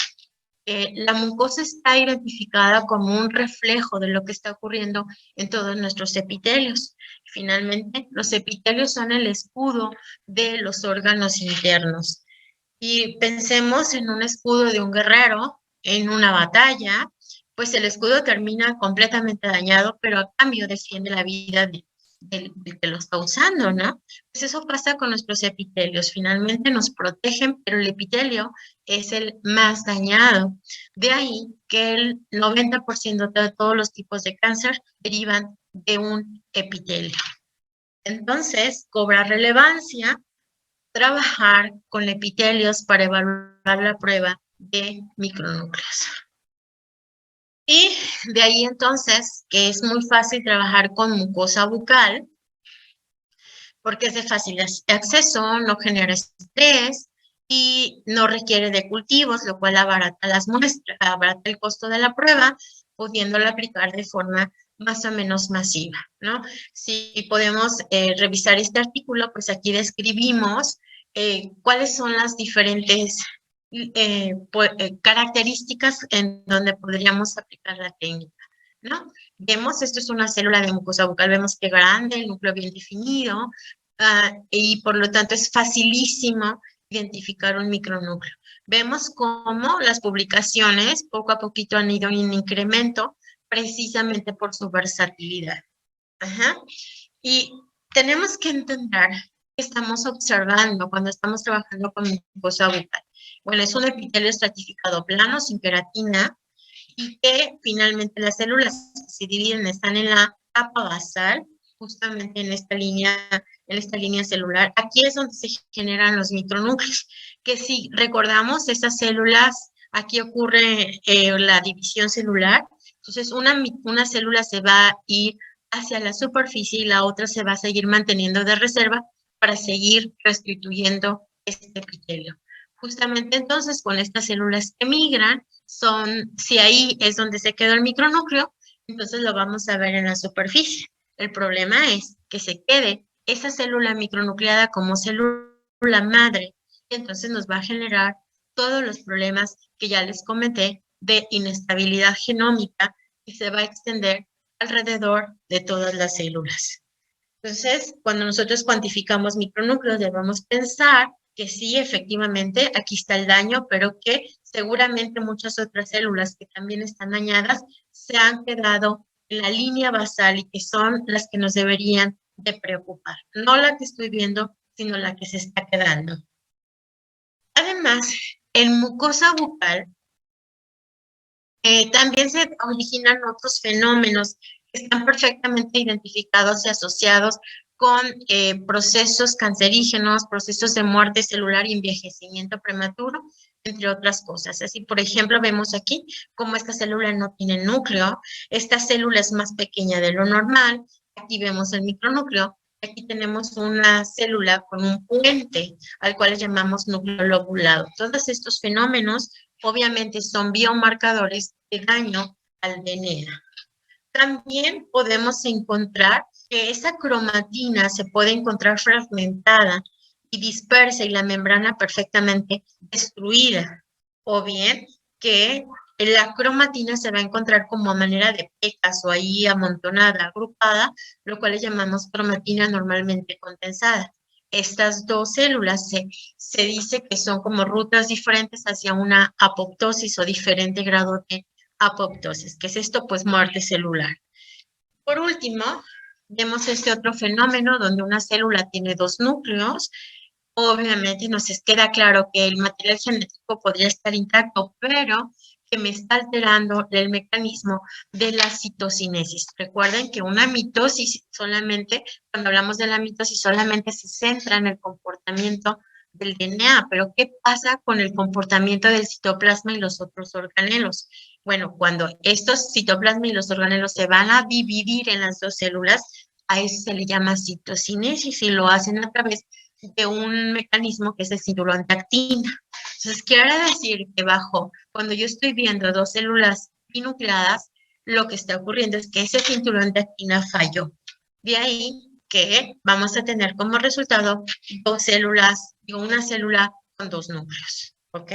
que la mucosa está identificada como un reflejo de lo que está ocurriendo en todos nuestros epitelios. Finalmente, los epitelios son el escudo de los órganos internos. Y pensemos en un escudo de un guerrero en una batalla, pues el escudo termina completamente dañado, pero a cambio defiende la vida del que lo está usando, ¿no? Pues eso pasa con nuestros epitelios. Finalmente nos protegen, pero el epitelio es el más dañado. De ahí que el 90% de todos los tipos de cáncer derivan de un epitelio. Entonces, cobra relevancia trabajar con epitelios para evaluar la prueba de micronúcleos. Y de ahí entonces que es muy fácil trabajar con mucosa bucal porque es de fácil acceso, no genera estrés y no requiere de cultivos, lo cual abarata las muestras, abarata el costo de la prueba, pudiéndola aplicar de forma más o menos masiva, ¿no? Si podemos revisar este artículo, pues aquí describimos cuáles son las diferentes características en donde podríamos aplicar la técnica, ¿no? Vemos, esto es una célula de mucosa bucal, vemos que grande, el núcleo bien definido, y por lo tanto es facilísimo identificar un micronúcleo. Vemos cómo las publicaciones poco a poquito han ido en incremento precisamente por su versatilidad. Ajá. Y tenemos que entender qué estamos observando cuando estamos trabajando con mucosa bucal. Bueno, es un epitelio estratificado plano, sin queratina, y que finalmente las células se dividen, están en la capa basal, justamente en esta línea celular. Aquí es donde se generan los micronúcleos, que si recordamos, esas células, aquí ocurre la división celular, entonces una célula se va a ir hacia la superficie y la otra se va a seguir manteniendo de reserva para seguir restituyendo este epitelio. Justamente entonces con estas células que migran, si ahí es donde se quedó el micronúcleo, entonces lo vamos a ver en la superficie. El problema es que se quede esa célula micronucleada como célula madre, y entonces nos va a generar todos los problemas que ya les comenté de inestabilidad genómica que se va a extender alrededor de todas las células. Entonces, cuando nosotros cuantificamos micronúcleos, debemos pensar que sí, efectivamente, aquí está el daño, pero que seguramente muchas otras células que también están dañadas se han quedado en la línea basal y que son las que nos deberían de preocupar. No la que estoy viendo, sino la que se está quedando. Además, en mucosa bucal también se originan otros fenómenos que están perfectamente identificados y asociados con procesos cancerígenos, procesos de muerte celular y envejecimiento prematuro, entre otras cosas. Así, por ejemplo, vemos aquí cómo esta célula no tiene núcleo, esta célula es más pequeña de lo normal, aquí vemos el micronúcleo, aquí tenemos una célula con un puente al cual le llamamos núcleo lobulado. Todos estos fenómenos obviamente son biomarcadores de daño al DNA. También podemos encontrar que esa cromatina se puede encontrar fragmentada y dispersa y la membrana perfectamente destruida. O bien que la cromatina se va a encontrar como a manera de pecas o ahí amontonada, agrupada, lo cual le llamamos cromatina normalmente condensada. Estas dos células se dice que son como rutas diferentes hacia una apoptosis o diferente grado de apoptosis. ¿Qué es esto? Pues muerte celular. Por último, vemos este otro fenómeno donde una célula tiene dos núcleos. Obviamente nos queda claro que el material genético podría estar intacto, pero que me está alterando el mecanismo de la citocinesis. Recuerden que una mitosis solamente, cuando hablamos de la mitosis, solamente se centra en el comportamiento del DNA, pero ¿qué pasa con el comportamiento del citoplasma y los otros organelos? Bueno, cuando estos citoplasma y los organelos se van a dividir en las dos células, a eso se le llama citocinesis y lo hacen a través de un mecanismo que es el cinturón de actina. Entonces, quiere decir que cuando yo estoy viendo dos células binucleadas, lo que está ocurriendo es que ese cinturón de actina falló. De ahí que vamos a tener como resultado una célula con dos núcleos, ¿ok?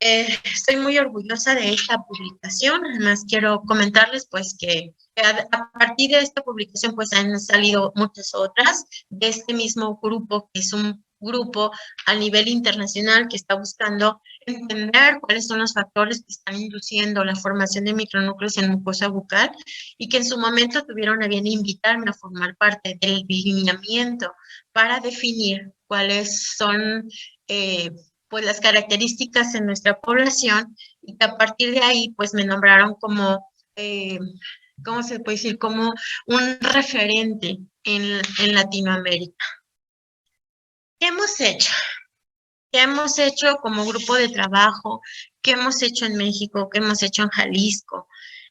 Estoy muy orgullosa de esta publicación. Además, quiero comentarles pues que a partir de esta publicación pues han salido muchas otras de este mismo grupo, que es un grupo a nivel internacional que está buscando entender cuáles son los factores que están induciendo la formación de micronúcleos en mucosa bucal y que en su momento tuvieron a bien invitarme a formar parte del lineamiento para definir cuáles son pues las características en nuestra población y que a partir de ahí pues me nombraron como, ¿cómo se puede decir? Como un referente en Latinoamérica. ¿Qué hemos hecho? ¿Qué hemos hecho como grupo de trabajo? ¿Qué hemos hecho en México? ¿Qué hemos hecho en Jalisco?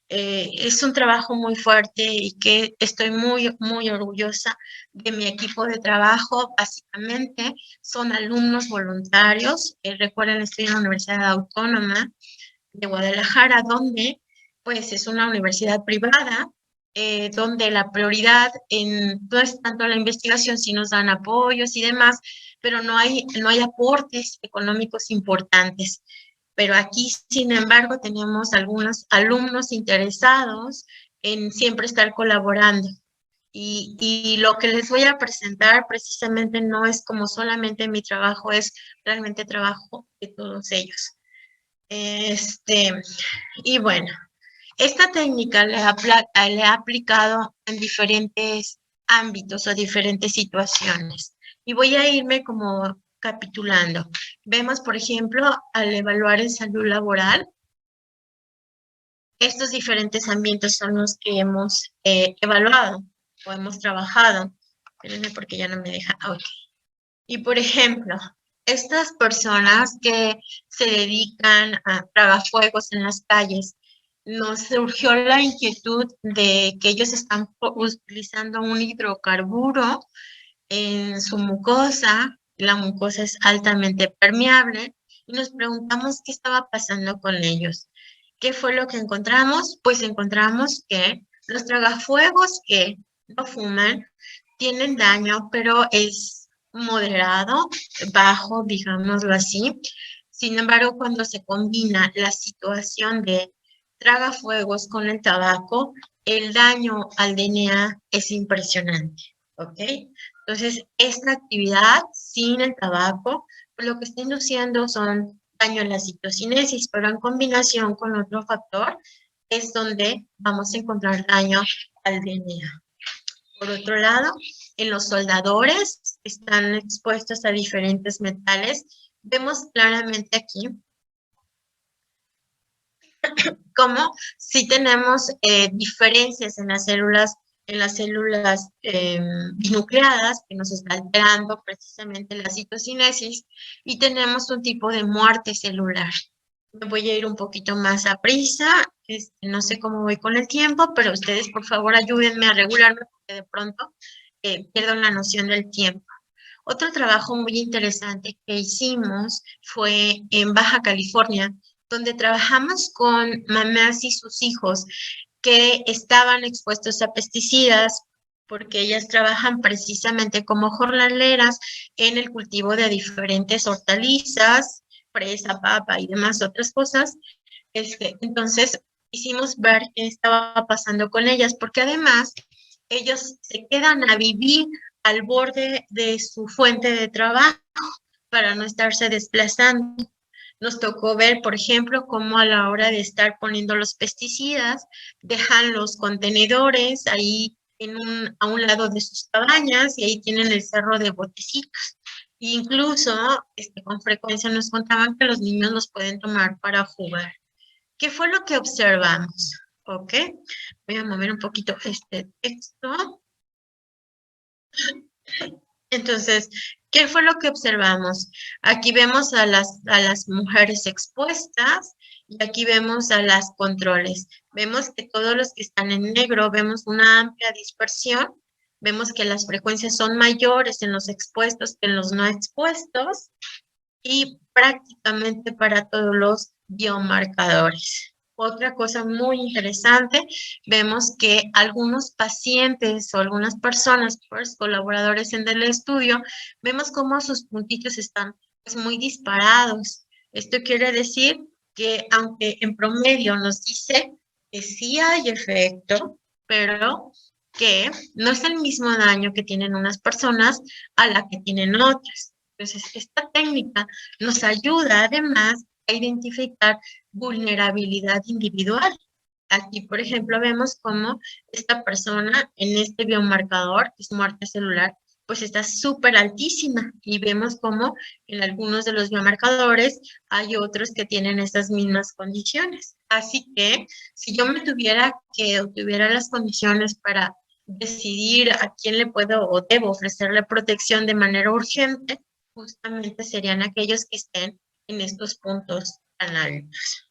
Es un trabajo muy fuerte y que estoy muy, muy orgullosa de mi equipo de trabajo. Básicamente son alumnos voluntarios. Recuerden, estoy en la Universidad Autónoma de Guadalajara, donde pues es una universidad privada, donde la prioridad no es tanto la investigación, si nos dan apoyos y demás, pero no hay aportes económicos importantes. Pero aquí, sin embargo, tenemos algunos alumnos interesados en siempre estar colaborando. Y lo que les voy a presentar precisamente no es como solamente mi trabajo, es realmente trabajo de todos ellos. Y bueno, esta técnica le he aplicado en diferentes ámbitos o diferentes situaciones. Y voy a irme como capitulando. Vemos, por ejemplo, al evaluar en salud laboral, estos diferentes ambientes son los que hemos evaluado o hemos trabajado. Espérenme porque ya no me deja. Ok. Y por ejemplo, estas personas que se dedican a tragafuegos en las calles, nos surgió la inquietud de que ellos están utilizando un hidrocarburo en su mucosa. La mucosa es altamente permeable y nos preguntamos qué estaba pasando con ellos. ¿Qué fue lo que encontramos? Pues encontramos que los tragafuegos que no fuman tienen daño, pero es moderado, bajo, digámoslo así. Sin embargo, cuando se combina la situación de tragafuegos con el tabaco, el daño al DNA es impresionante, ¿ok? Entonces, esta actividad sin el tabaco, pues lo que está induciendo son daño en la citocinesis, pero en combinación con otro factor es donde vamos a encontrar daño al DNA. Por otro lado, en los soldadores están expuestos a diferentes metales. Vemos claramente aquí cómo sí tenemos diferencias en las células binucleadas que nos está alterando precisamente la citocinesis y tenemos un tipo de muerte celular. Me voy a ir un poquito más a prisa, no sé cómo voy con el tiempo, pero ustedes por favor ayúdenme a regularme porque de pronto pierdo la noción del tiempo. Otro trabajo muy interesante que hicimos fue en Baja California, donde trabajamos con mamás y sus hijos que estaban expuestos a pesticidas porque ellas trabajan precisamente como jornaleras en el cultivo de diferentes hortalizas, fresa, papa y demás otras cosas. Entonces, hicimos ver qué estaba pasando con ellas, porque además ellos se quedan a vivir al borde de su fuente de trabajo para no estarse desplazando. Nos tocó ver, por ejemplo, cómo a la hora de estar poniendo los pesticidas, dejan los contenedores ahí a un lado de sus cabañas y ahí tienen el cerro de botecitos. Incluso con frecuencia nos contaban que los niños los pueden tomar para jugar. ¿Qué fue lo que observamos? ¿Ok? Voy a mover un poquito este texto. Entonces, ¿qué fue lo que observamos? Aquí vemos a las mujeres expuestas y aquí vemos a las controles. Vemos que todos los que están en negro, vemos una amplia dispersión. Vemos que las frecuencias son mayores en los expuestos que en los no expuestos y prácticamente para todos los biomarcadores. Otra cosa muy interesante, vemos que algunos pacientes o algunas personas, pues, colaboradores en el estudio, vemos cómo sus puntitos están pues, muy disparados. Esto quiere decir que aunque en promedio nos dice que sí hay efecto, pero que no es el mismo daño que tienen unas personas a la que tienen otras. Entonces, esta técnica nos ayuda además a identificar vulnerabilidad individual. Aquí, por ejemplo, vemos cómo esta persona en este biomarcador, que es muerte celular, pues está súper altísima y vemos cómo en algunos de los biomarcadores hay otros que tienen estas mismas condiciones. Así que si yo me tuviera las condiciones para decidir a quién le puedo o debo ofrecerle protección de manera urgente, justamente serían aquellos que estén en estos puntos tan altos.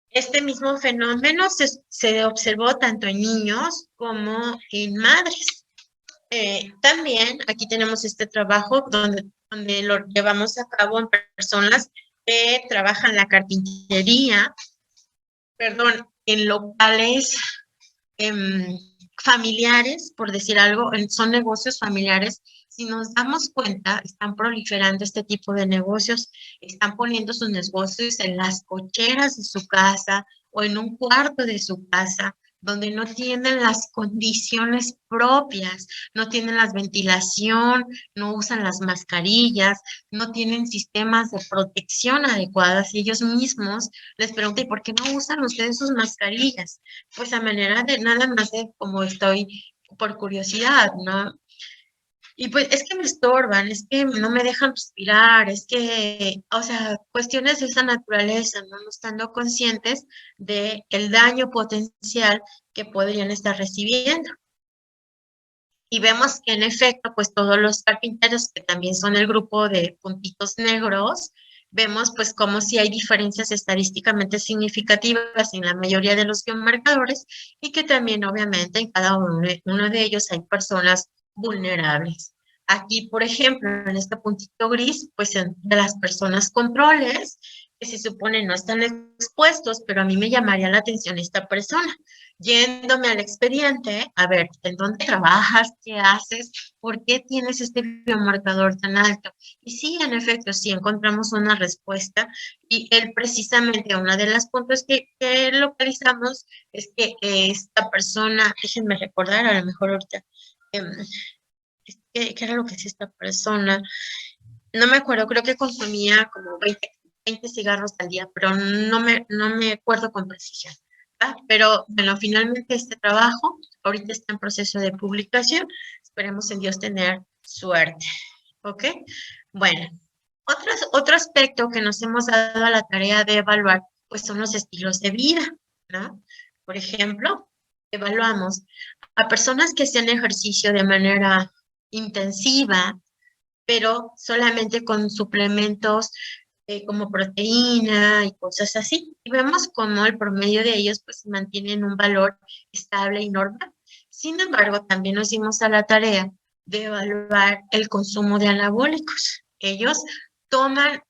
Este mismo fenómeno se observó tanto en niños como en madres. También aquí tenemos este trabajo donde lo llevamos a cabo en personas que trabajan la carpintería, en locales familiares, por decir algo, son negocios familiares. Si nos damos cuenta, están proliferando este tipo de negocios, están poniendo sus negocios en las cocheras de su casa o en un cuarto de su casa, donde no tienen las condiciones propias, no tienen la ventilación, no usan las mascarillas, no tienen sistemas de protección adecuados. Y ellos mismos les pregunté, ¿por qué no usan ustedes sus mascarillas? Pues a manera de nada más de como estoy por curiosidad, ¿no? Y pues es que me estorban, es que no me dejan respirar, es que, o sea, cuestiones de esa naturaleza, ¿no? Estando conscientes de el daño potencial que podrían estar recibiendo. Y vemos que en efecto, pues todos los carpinteros, que también son el grupo de puntitos negros, vemos pues como si hay diferencias estadísticamente significativas en la mayoría de los biomarcadores y que también obviamente en cada uno de ellos hay personas vulnerables. Aquí, por ejemplo, en este puntito gris, pues de las personas controles, que se supone no están expuestos, pero a mí me llamaría la atención esta persona yéndome al expediente, a ver, ¿en dónde trabajas? ¿Qué haces? ¿Por qué tienes este biomarcador tan alto? Y sí, en efecto, sí encontramos una respuesta y él precisamente, una de las puntos que localizamos es que esta persona, déjenme recordar, a lo mejor ahorita, em, ¿qué era lo que hacía esta persona? No me acuerdo, creo que consumía como 20 cigarros al día, pero no me acuerdo con precisión. Pero bueno, finalmente este trabajo ahorita está en proceso de publicación. Esperemos en Dios tener suerte. ¿Ok? Bueno, otro aspecto que nos hemos dado a la tarea de evaluar, pues son los estilos de vida, ¿no? Por ejemplo, evaluamos a personas que hacen ejercicio de manera intensiva, pero solamente con suplementos como proteína y cosas así. Y vemos cómo el promedio de ellos pues se mantiene en un valor estable y normal. Sin embargo, también nos dimos a la tarea de evaluar el consumo de anabólicos. Ellos toman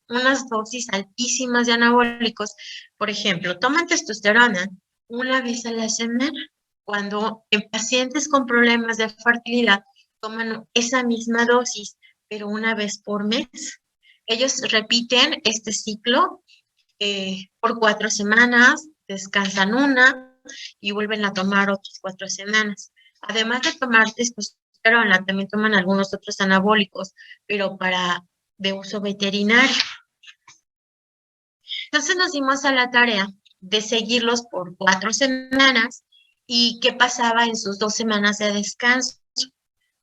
unas dosis altísimas de anabólicos. Por ejemplo, toman testosterona una vez a la semana. Cuando en pacientes con problemas de fertilidad toman esa misma dosis, pero una vez por mes. Ellos repiten este ciclo por 4 semanas, descansan una y vuelven a tomar otras 4 semanas. Además de tomar testosterona, también toman algunos otros anabólicos, pero de uso veterinario. Entonces nos dimos a la tarea de seguirlos por 4 semanas y qué pasaba en sus 2 semanas de descanso.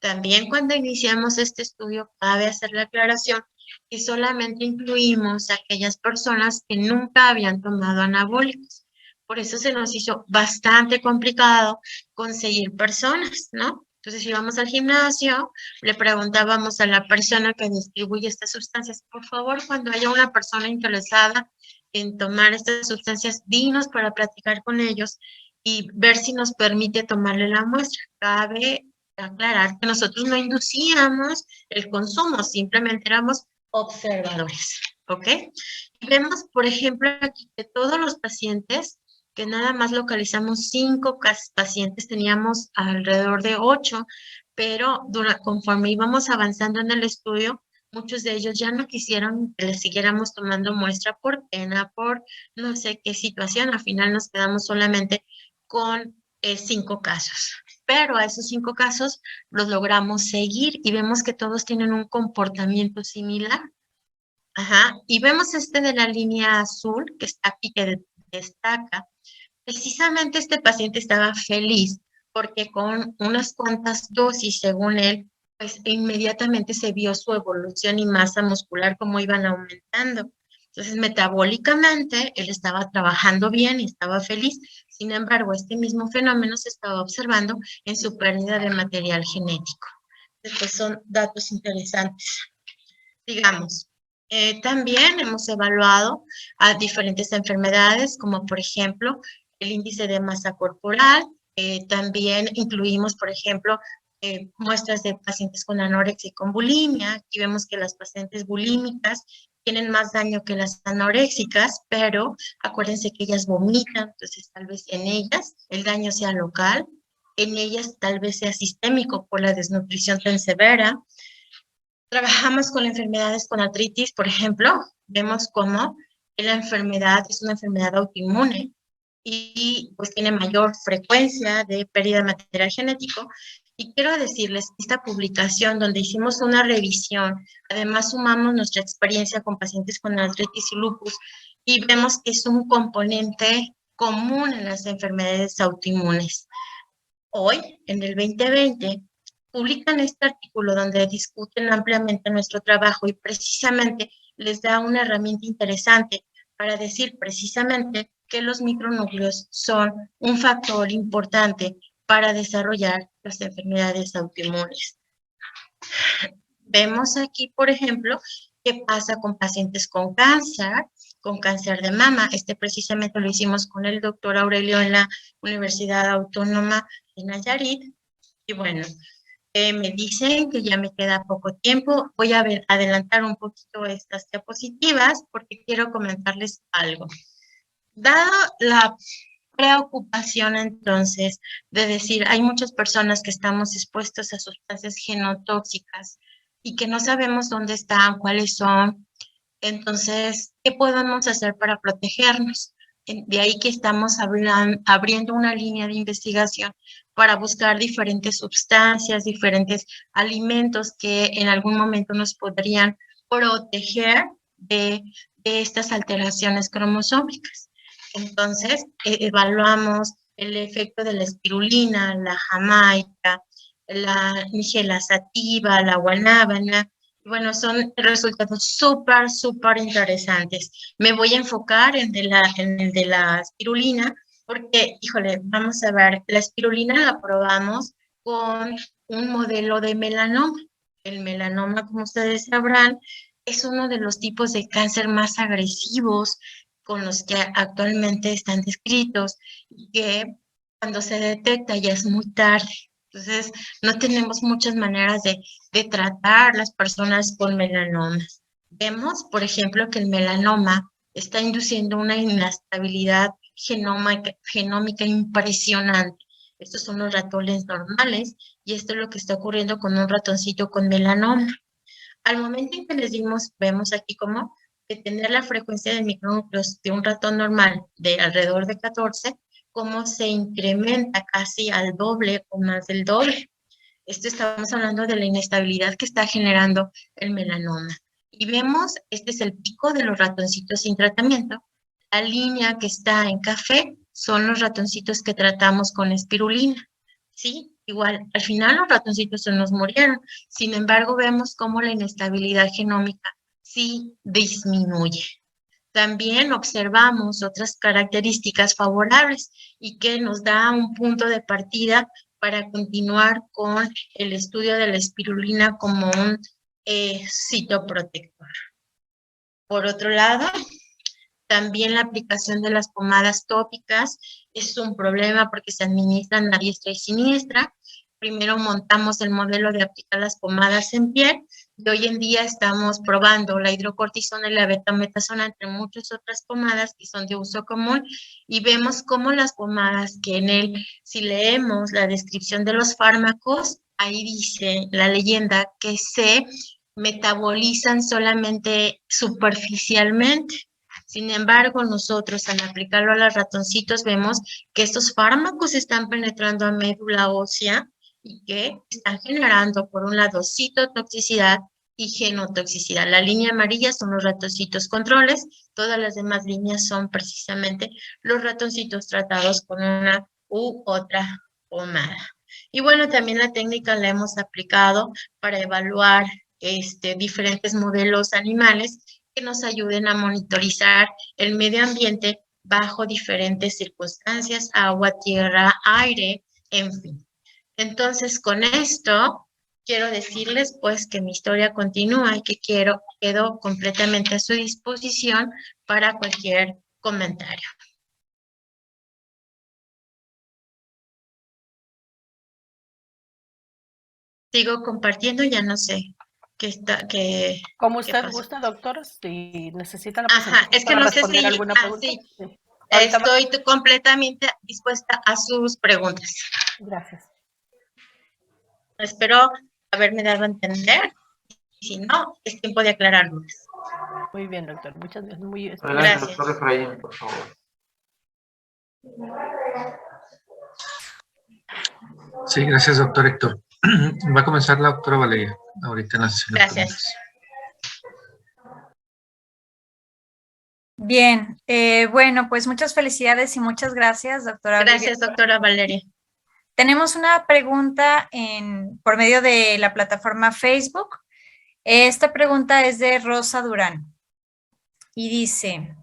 También cuando iniciamos este estudio, cabe hacer la aclaración que solamente incluimos a aquellas personas que nunca habían tomado anabólicos. Por eso se nos hizo bastante complicado conseguir personas, ¿no? Entonces íbamos al gimnasio, le preguntábamos a la persona que distribuye estas sustancias, por favor, cuando haya una persona interesada en tomar estas sustancias, dinos para platicar con ellos y ver si nos permite tomarle la muestra. Cabe aclarar que nosotros no inducíamos el consumo, simplemente éramos observadores, ¿ok? Y vemos, por ejemplo, aquí que todos los pacientes, que nada más localizamos 5 pacientes, teníamos alrededor de 8, pero conforme íbamos avanzando en el estudio, muchos de ellos ya no quisieron que les siguiéramos tomando muestra por pena, por no sé qué situación, al final nos quedamos solamente con 5 casos. Pero a esos 5 casos los logramos seguir y vemos que todos tienen un comportamiento similar. Ajá, y vemos de la línea azul que está aquí, que destaca. Precisamente este paciente estaba feliz porque con unas cuantas dosis, según él, pues inmediatamente se vio su evolución y masa muscular, cómo iban aumentando. Entonces, metabólicamente, él estaba trabajando bien y estaba feliz. Sin embargo, este mismo fenómeno se estaba observando en su pérdida de material genético. Estos son datos interesantes. Digamos, también hemos evaluado a diferentes enfermedades, como por ejemplo el índice de masa corporal. También incluimos, por ejemplo, muestras de pacientes con anorexia y con bulimia. Aquí vemos que las pacientes bulímicas tienen más daño que las anoréxicas, pero acuérdense que ellas vomitan, entonces tal vez en ellas el daño sea local, en ellas tal vez sea sistémico por la desnutrición tan severa. Trabajamos con enfermedades con artritis, por ejemplo, vemos cómo la enfermedad es una enfermedad autoinmune y pues tiene mayor frecuencia de pérdida de material genético. Y quiero decirles, esta publicación donde hicimos una revisión, además sumamos nuestra experiencia con pacientes con artritis y lupus y vemos que es un componente común en las enfermedades autoinmunes. Hoy, en el 2020, publican este artículo donde discuten ampliamente nuestro trabajo y precisamente les da una herramienta interesante para decir precisamente que los micronúcleos son un factor importante para desarrollar las enfermedades autoinmunes. Vemos aquí, por ejemplo, qué pasa con pacientes con cáncer de mama. Precisamente lo hicimos con el doctor Aurelio en la Universidad Autónoma de Nayarit. Y bueno, me dicen que ya me queda poco tiempo. Voy a adelantar un poquito estas diapositivas porque quiero comentarles algo. Dado la preocupación entonces de decir, hay muchas personas que estamos expuestos a sustancias genotóxicas y que no sabemos dónde están, cuáles son. Entonces, ¿qué podemos hacer para protegernos? De ahí que estamos abriendo una línea de investigación para buscar diferentes sustancias, diferentes alimentos que en algún momento nos podrían proteger de estas alteraciones cromosómicas. Entonces, evaluamos el efecto de la espirulina, la jamaica, la nigella sativa, la guanábana. Bueno, son resultados súper interesantes. Me voy a enfocar en el de la espirulina, porque, híjole, vamos a ver, la espirulina la probamos con un modelo de melanoma. El melanoma, como ustedes sabrán, es uno de los tipos de cáncer más agresivos con los que actualmente están descritos y que cuando se detecta ya es muy tarde. Entonces, no tenemos muchas maneras de tratar las personas con melanomas. Vemos, por ejemplo, que el melanoma está induciendo una inestabilidad genómica impresionante. Estos son los ratones normales y esto es lo que está ocurriendo con un ratoncito con melanoma. Al momento en que les vemos aquí como de tener la frecuencia de micronúcleos de un ratón normal de alrededor de 14, cómo se incrementa casi al doble o más del doble. Estamos hablando de la inestabilidad que está generando el melanoma. Y vemos, este es el pico de los ratoncitos sin tratamiento. La línea que está en café son los ratoncitos que tratamos con espirulina. ¿Sí? Igual, al final los ratoncitos se nos murieron. Sin embargo, vemos cómo la inestabilidad genómica sí disminuye. También observamos otras características favorables y que nos da un punto de partida para continuar con el estudio de la espirulina como un citoprotector. Por otro lado, también la aplicación de las pomadas tópicas es un problema porque se administran a diestra y siniestra. Primero montamos el modelo de aplicar las pomadas en piel y hoy en día estamos probando la hidrocortisona y la betametasona entre muchas otras pomadas que son de uso común y vemos cómo las pomadas que si leemos la descripción de los fármacos, ahí dice la leyenda que se metabolizan solamente superficialmente. Sin embargo, nosotros al aplicarlo a los ratoncitos vemos que estos fármacos están penetrando a médula ósea y que están generando, por un lado, citotoxicidad y genotoxicidad. La línea amarilla son los ratoncitos controles, todas las demás líneas son precisamente los ratoncitos tratados con una u otra pomada. Y bueno, también la técnica la hemos aplicado para evaluar diferentes modelos animales que nos ayuden a monitorizar el medio ambiente bajo diferentes circunstancias, agua, tierra, aire, en fin. Entonces, con esto, quiero decirles pues que mi historia continúa y que quedo completamente a su disposición para cualquier comentario. Sigo compartiendo, ya no sé Como usted gusta, doctora, si necesita la presentación. Ajá, es que no sé si alguna pregunta. Sí. Estoy completamente dispuesta a sus preguntas. Gracias. Espero haberme dado a entender. Y si no, es tiempo de aclarar dudas. Muy bien, doctor. Muchas gracias. Gracias. Doctor Efraín, por favor. Sí, gracias, doctor Héctor. Va a comenzar la doctora Valeria ahorita en la sesión de Gracias. preguntas. Bien, bueno, pues muchas felicidades y muchas gracias, doctora Olivia. Gracias, doctora Valeria. Tenemos una pregunta por medio de la plataforma Facebook. Esta pregunta es de Rosa Durán y dice,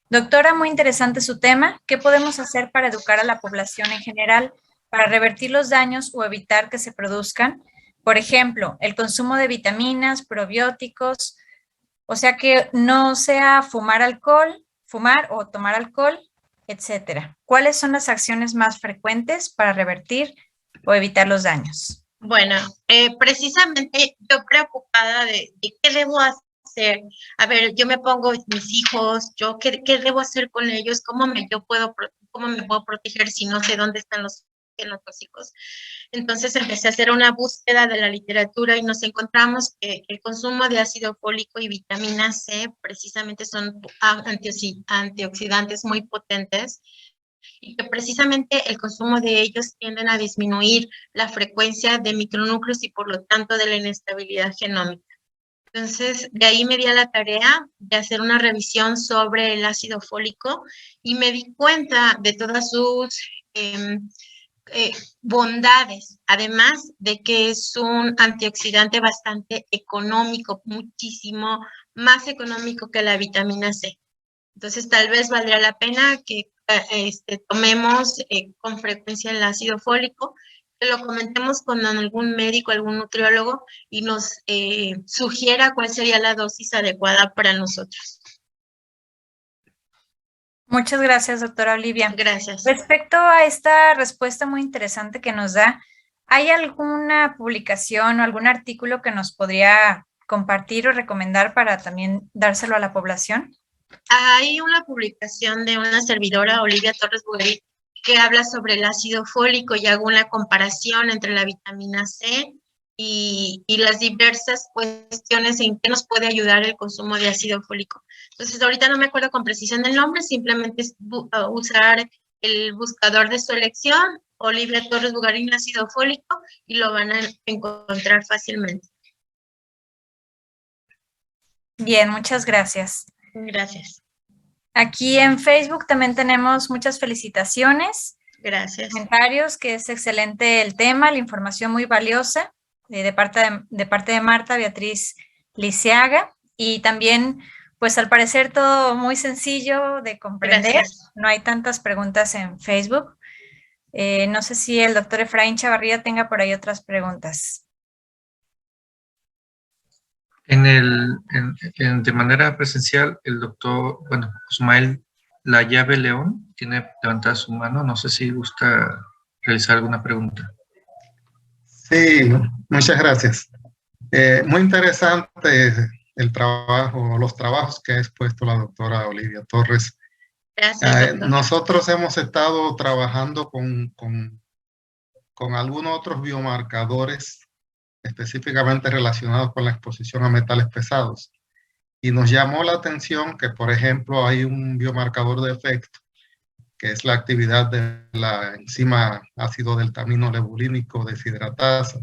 doctora, muy interesante su tema. ¿Qué podemos hacer para educar a la población en general para revertir los daños o evitar que se produzcan? Por ejemplo, el consumo de vitaminas, probióticos, o sea que no sea fumar o tomar alcohol, etcétera. ¿Cuáles son las acciones más frecuentes para revertir o evitar los daños? Bueno, precisamente yo preocupada de qué debo hacer. A ver, yo me pongo mis hijos, yo qué debo hacer con ellos, cómo me puedo proteger si no sé dónde están los tóxicos. Entonces empecé a hacer una búsqueda de la literatura y nos encontramos que el consumo de ácido fólico y vitamina C precisamente son antioxidantes muy potentes y que precisamente el consumo de ellos tienden a disminuir la frecuencia de micronúcleos y por lo tanto de la inestabilidad genómica. Entonces, de ahí me di a la tarea de hacer una revisión sobre el ácido fólico y me di cuenta de todas sus bondades, además de que es un antioxidante bastante económico, muchísimo más económico que la vitamina C. Entonces, tal vez valdría la pena que tomemos con frecuencia el ácido fólico, que lo comentemos con algún médico, algún nutriólogo y nos sugiera cuál sería la dosis adecuada para nosotros. Muchas gracias, doctora Olivia. Gracias. Respecto a esta respuesta muy interesante que nos da, ¿hay alguna publicación o algún artículo que nos podría compartir o recomendar para también dárselo a la población? Hay una publicación de una servidora, Olivia Torres Bugarí, que habla sobre el ácido fólico y hago una comparación entre la vitamina C y las diversas cuestiones en que nos puede ayudar el consumo de ácido fólico. Entonces, ahorita no me acuerdo con precisión del nombre, simplemente es usar el buscador de su elección, Olivia Torres Bugarí ácido fólico, y lo van a encontrar fácilmente. Bien, muchas gracias. Gracias. Aquí en Facebook también tenemos muchas felicitaciones. Gracias. Comentarios, que es excelente el tema, la información muy valiosa de parte de Marta Beatriz Liceaga y también, pues al parecer todo muy sencillo de comprender. Gracias. No hay tantas preguntas en Facebook. No sé si el doctor Efraín Chavarría tenga por ahí otras preguntas. De manera presencial, el doctor, Osmael Layave León tiene levantada su mano. No sé si gusta realizar alguna pregunta. Sí, muchas gracias. Muy interesante el trabajo, los trabajos que ha expuesto la doctora Olivia Torres. Gracias, doctor. Nosotros hemos estado trabajando con algunos otros biomarcadores específicamente relacionados con la exposición a metales pesados. Y nos llamó la atención que, por ejemplo, hay un biomarcador de efecto, que es la actividad de la enzima ácido deltamino-lebulínico deshidratasa,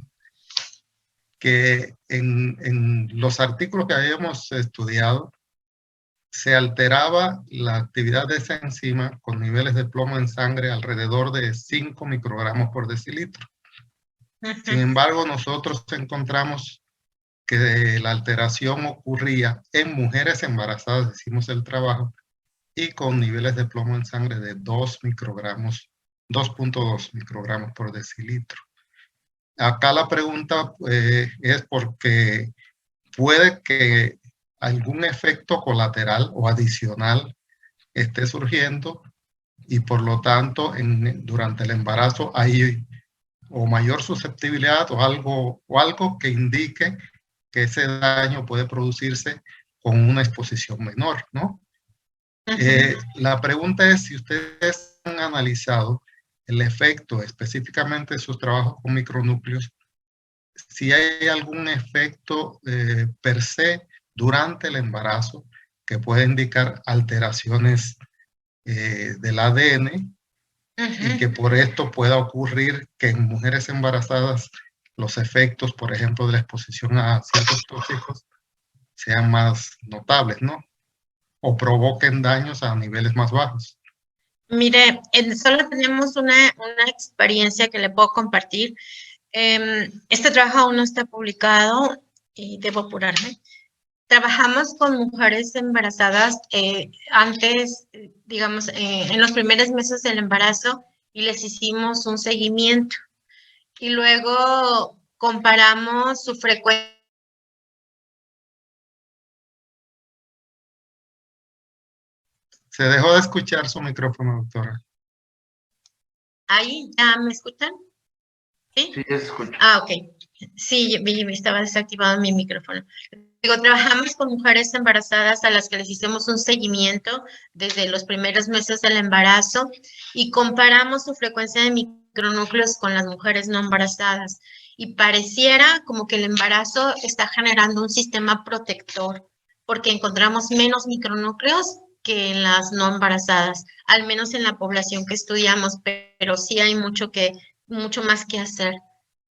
que en los artículos que habíamos estudiado, se alteraba la actividad de esa enzima con niveles de plomo en sangre alrededor de 5 microgramos por decilitro. Sin embargo, nosotros encontramos que la alteración ocurría en mujeres embarazadas, hicimos el trabajo, y con niveles de plomo en sangre de 2 microgramos, 2.2 microgramos por decilitro. Acá la pregunta es porque puede que algún efecto colateral o adicional esté surgiendo y por lo tanto durante el embarazo hay o mayor susceptibilidad o algo que indique que ese daño puede producirse con una exposición menor, ¿no? La pregunta es si ustedes han analizado el efecto específicamente de sus trabajos con micronúcleos, si hay algún efecto per se durante el embarazo que puede indicar alteraciones del ADN, y que por esto pueda ocurrir que en mujeres embarazadas los efectos, por ejemplo, de la exposición a ciertos tóxicos sean más notables, ¿no? O provoquen daños a niveles más bajos. Mire, solo tenemos una experiencia que le puedo compartir. Este trabajo aún no está publicado y debo apurarme. Trabajamos con mujeres embarazadas antes, digamos, en los primeros meses del embarazo y les hicimos un seguimiento. Y luego comparamos su frecuencia. Se dejó de escuchar su micrófono, doctora. ¿Ahí ya me escuchan? ¿Sí? Sí, ya se escucha. Ah, ok. Sí, me estaba desactivado mi micrófono. Digo, trabajamos con mujeres embarazadas a las que les hicimos un seguimiento desde los primeros meses del embarazo y comparamos su frecuencia de micronúcleos con las mujeres no embarazadas. Y pareciera como que el embarazo está generando un sistema protector, porque encontramos menos micronúcleos que en las no embarazadas, al menos en la población que estudiamos, pero sí hay mucho más que hacer.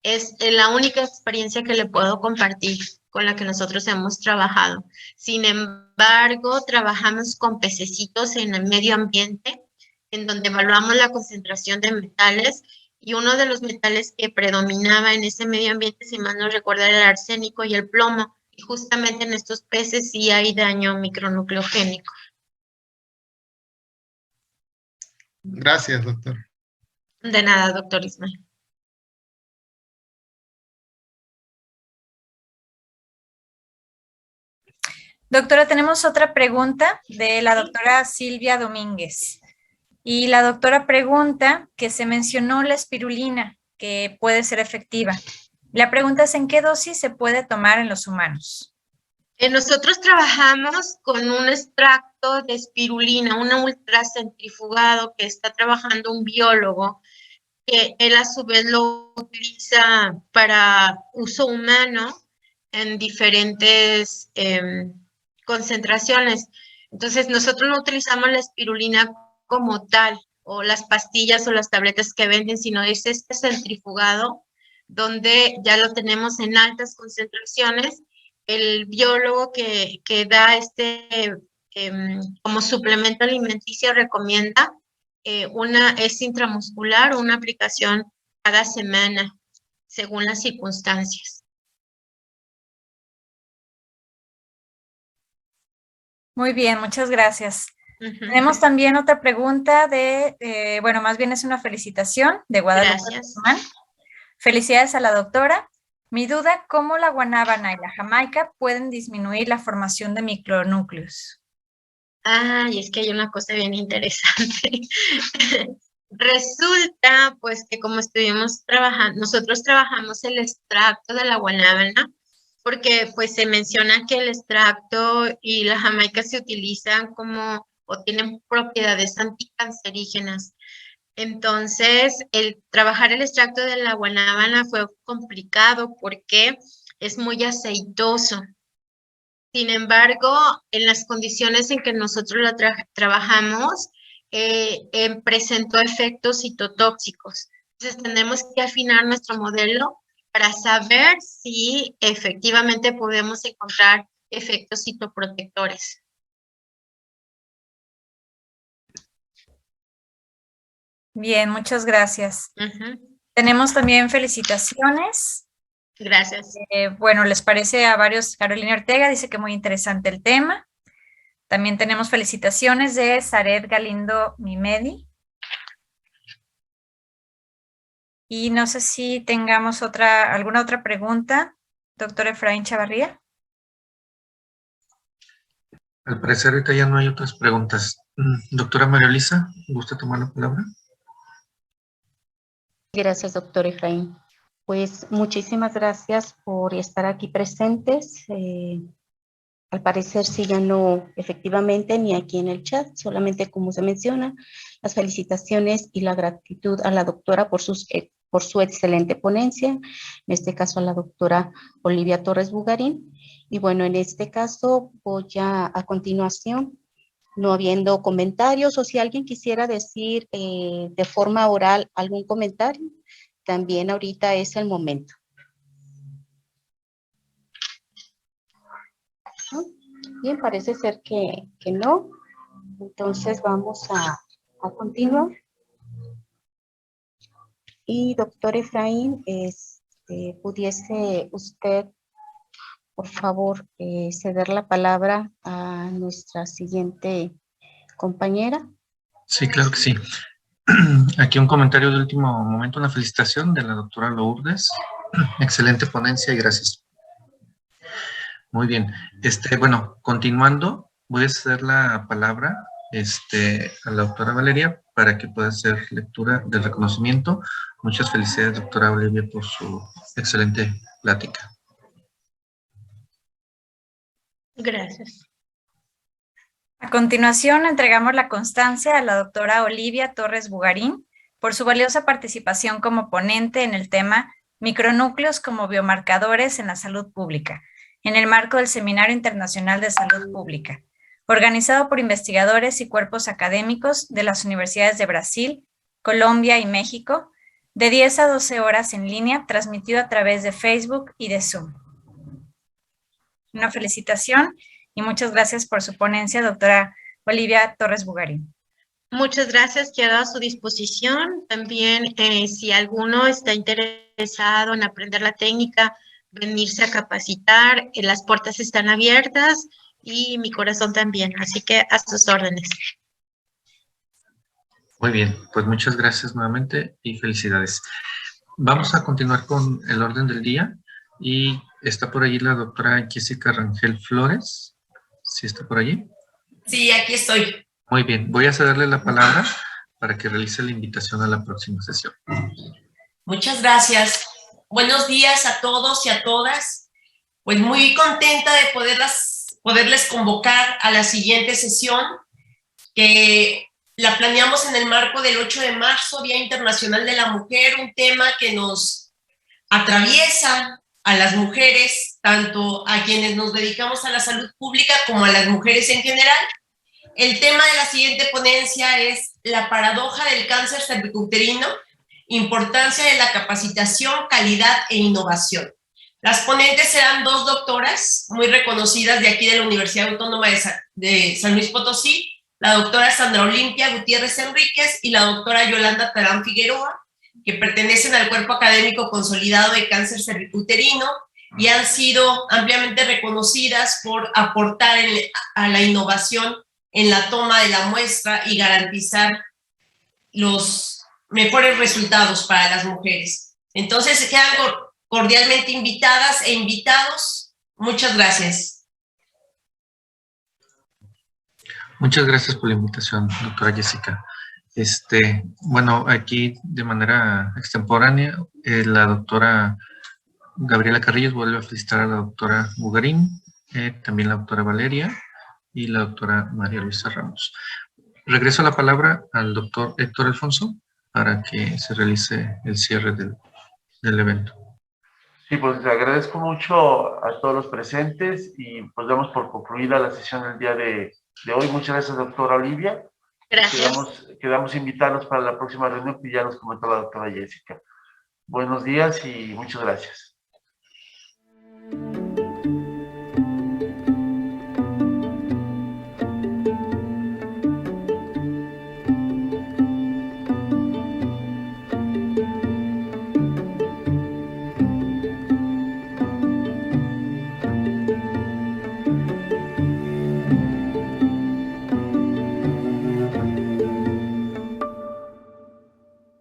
Es la única experiencia que le puedo compartir con la que nosotros hemos trabajado. Sin embargo, trabajamos con pececitos en el medio ambiente, en donde evaluamos la concentración de metales, y uno de los metales que predominaba en ese medio ambiente, si mal no recuerdo, era el arsénico y el plomo, y justamente en estos peces sí hay daño micronucleogénico. Gracias, doctor. De nada, doctor Ismael. Doctora, tenemos otra pregunta de la doctora Silvia Domínguez. Y la doctora pregunta que se mencionó la espirulina, que puede ser efectiva. La pregunta es: ¿en qué dosis se puede tomar en los humanos? Nosotros trabajamos con un extracto de espirulina, un ultracentrifugado que está trabajando un biólogo, que él a su vez lo utiliza para uso humano en diferentes concentraciones. Entonces, nosotros no utilizamos la espirulina como tal, o las pastillas o las tabletas que venden, sino es este centrifugado, donde ya lo tenemos en altas concentraciones. El biólogo que da como suplemento alimenticio recomienda es intramuscular o una aplicación cada semana, según las circunstancias. Muy bien, muchas gracias. Tenemos también otra pregunta bueno, más bien es una felicitación de Guadalupe Guzmán. Felicidades a la doctora. Mi duda: ¿cómo la guanábana y la jamaica pueden disminuir la formación de micronúcleos? Y es que hay una cosa bien interesante. Resulta, pues, que como estuvimos trabajando, nosotros trabajamos el extracto de la guanábana, porque pues se menciona que el extracto y la jamaica se utilizan o tienen propiedades anticancerígenas. Entonces, el trabajar el extracto de la guanábana fue complicado porque es muy aceitoso. Sin embargo, en las condiciones en que nosotros la trabajamos, presentó efectos citotóxicos. Entonces, tenemos que afinar nuestro modelo para saber si efectivamente podemos encontrar efectos citoprotectores. Bien, muchas gracias. Tenemos también felicitaciones. Gracias. Bueno, les parece a varios. Carolina Ortega dice que muy interesante el tema. También tenemos felicitaciones de Zaret Galindo Mimedi. Y no sé si tengamos alguna otra pregunta, doctor Efraín Chavarría. Al parecer ahorita ya no hay otras preguntas. Doctora María Luisa, ¿gusta tomar la palabra? Gracias, doctor Efraín. Pues muchísimas gracias por estar aquí presentes. Al parecer sí ya no, efectivamente, ni aquí en el chat, solamente como se menciona, las felicitaciones y la gratitud a la doctora por su excelente ponencia, en este caso a la doctora Olivia Torres Bugarín. Y bueno, en este caso voy a continuación, No habiendo comentarios, o si alguien quisiera decir de forma oral algún comentario, también ahorita es el momento. ¿No? Bien, parece ser que no. Entonces vamos a continuar. Y doctor Efraín, ¿pudiese usted, por favor, ceder la palabra a nuestra siguiente compañera? Sí, claro que sí. Aquí un comentario de último momento, una felicitación de la doctora Lourdes. Excelente ponencia y gracias. Muy bien. Bueno, continuando, voy a ceder la palabra a la doctora Valeria para que pueda hacer lectura del reconocimiento. Muchas felicidades, doctora Olivia, por su excelente plática. Gracias. A continuación, entregamos la constancia a la doctora Olivia Torres Bugarín por su valiosa participación como ponente en el tema Micronúcleos como biomarcadores en la salud pública, en el marco del Seminario Internacional de Salud Pública, organizado por investigadores y cuerpos académicos de las universidades de Brasil, Colombia y México, de 10 a 12 horas en línea, transmitido a través de Facebook y de Zoom. Una felicitación y muchas gracias por su ponencia, doctora Olivia Torres Bugarín. Muchas gracias, quedo a su disposición. También, si alguno está interesado en aprender la técnica, venirse a capacitar, las puertas están abiertas y mi corazón también, así que a sus órdenes. Muy bien, pues muchas gracias nuevamente y felicidades. Vamos a continuar con el orden del día y está por allí la doctora Jessica Rangel Flores. ¿Sí está por allí? Sí, aquí estoy. Muy bien, voy a cederle la palabra para que realice la invitación a la próxima sesión. Muchas gracias. Buenos días a todos y a todas. Pues muy contenta de poderles convocar a la siguiente sesión, que la planeamos en el marco del 8 de marzo, Día Internacional de la Mujer, un tema que nos atraviesa a las mujeres, tanto a quienes nos dedicamos a la salud pública como a las mujeres en general. El tema de la siguiente ponencia es la paradoja del cáncer cervicouterino, importancia de la capacitación, calidad e innovación. Las ponentes serán dos doctoras muy reconocidas de aquí de la Universidad Autónoma de San Luis Potosí, la doctora Sandra Olimpia Gutiérrez Enríquez y la doctora Yolanda Terán Figueroa, que pertenecen al Cuerpo Académico Consolidado de Cáncer Cervicouterino y han sido ampliamente reconocidas por aportar a la innovación en la toma de la muestra y garantizar los mejores resultados para las mujeres. Entonces, se quedan cordialmente invitadas e invitados. Muchas gracias. Muchas gracias por la invitación, doctora Jessica. Bueno, aquí de manera extemporánea, la doctora Gabriela Carrillos vuelve a felicitar a la doctora Bugarín, también la doctora Valeria y la doctora María Luisa Ramos. Regreso la palabra al doctor Héctor Alfonso para que se realice el cierre del evento. Sí, pues les agradezco mucho a todos los presentes y pues damos por concluida la sesión del día de hoy. Muchas gracias, doctora Olivia. Gracias. Quedamos invitados para la próxima reunión que ya nos comentó la doctora Jessica. Buenos días y muchas gracias.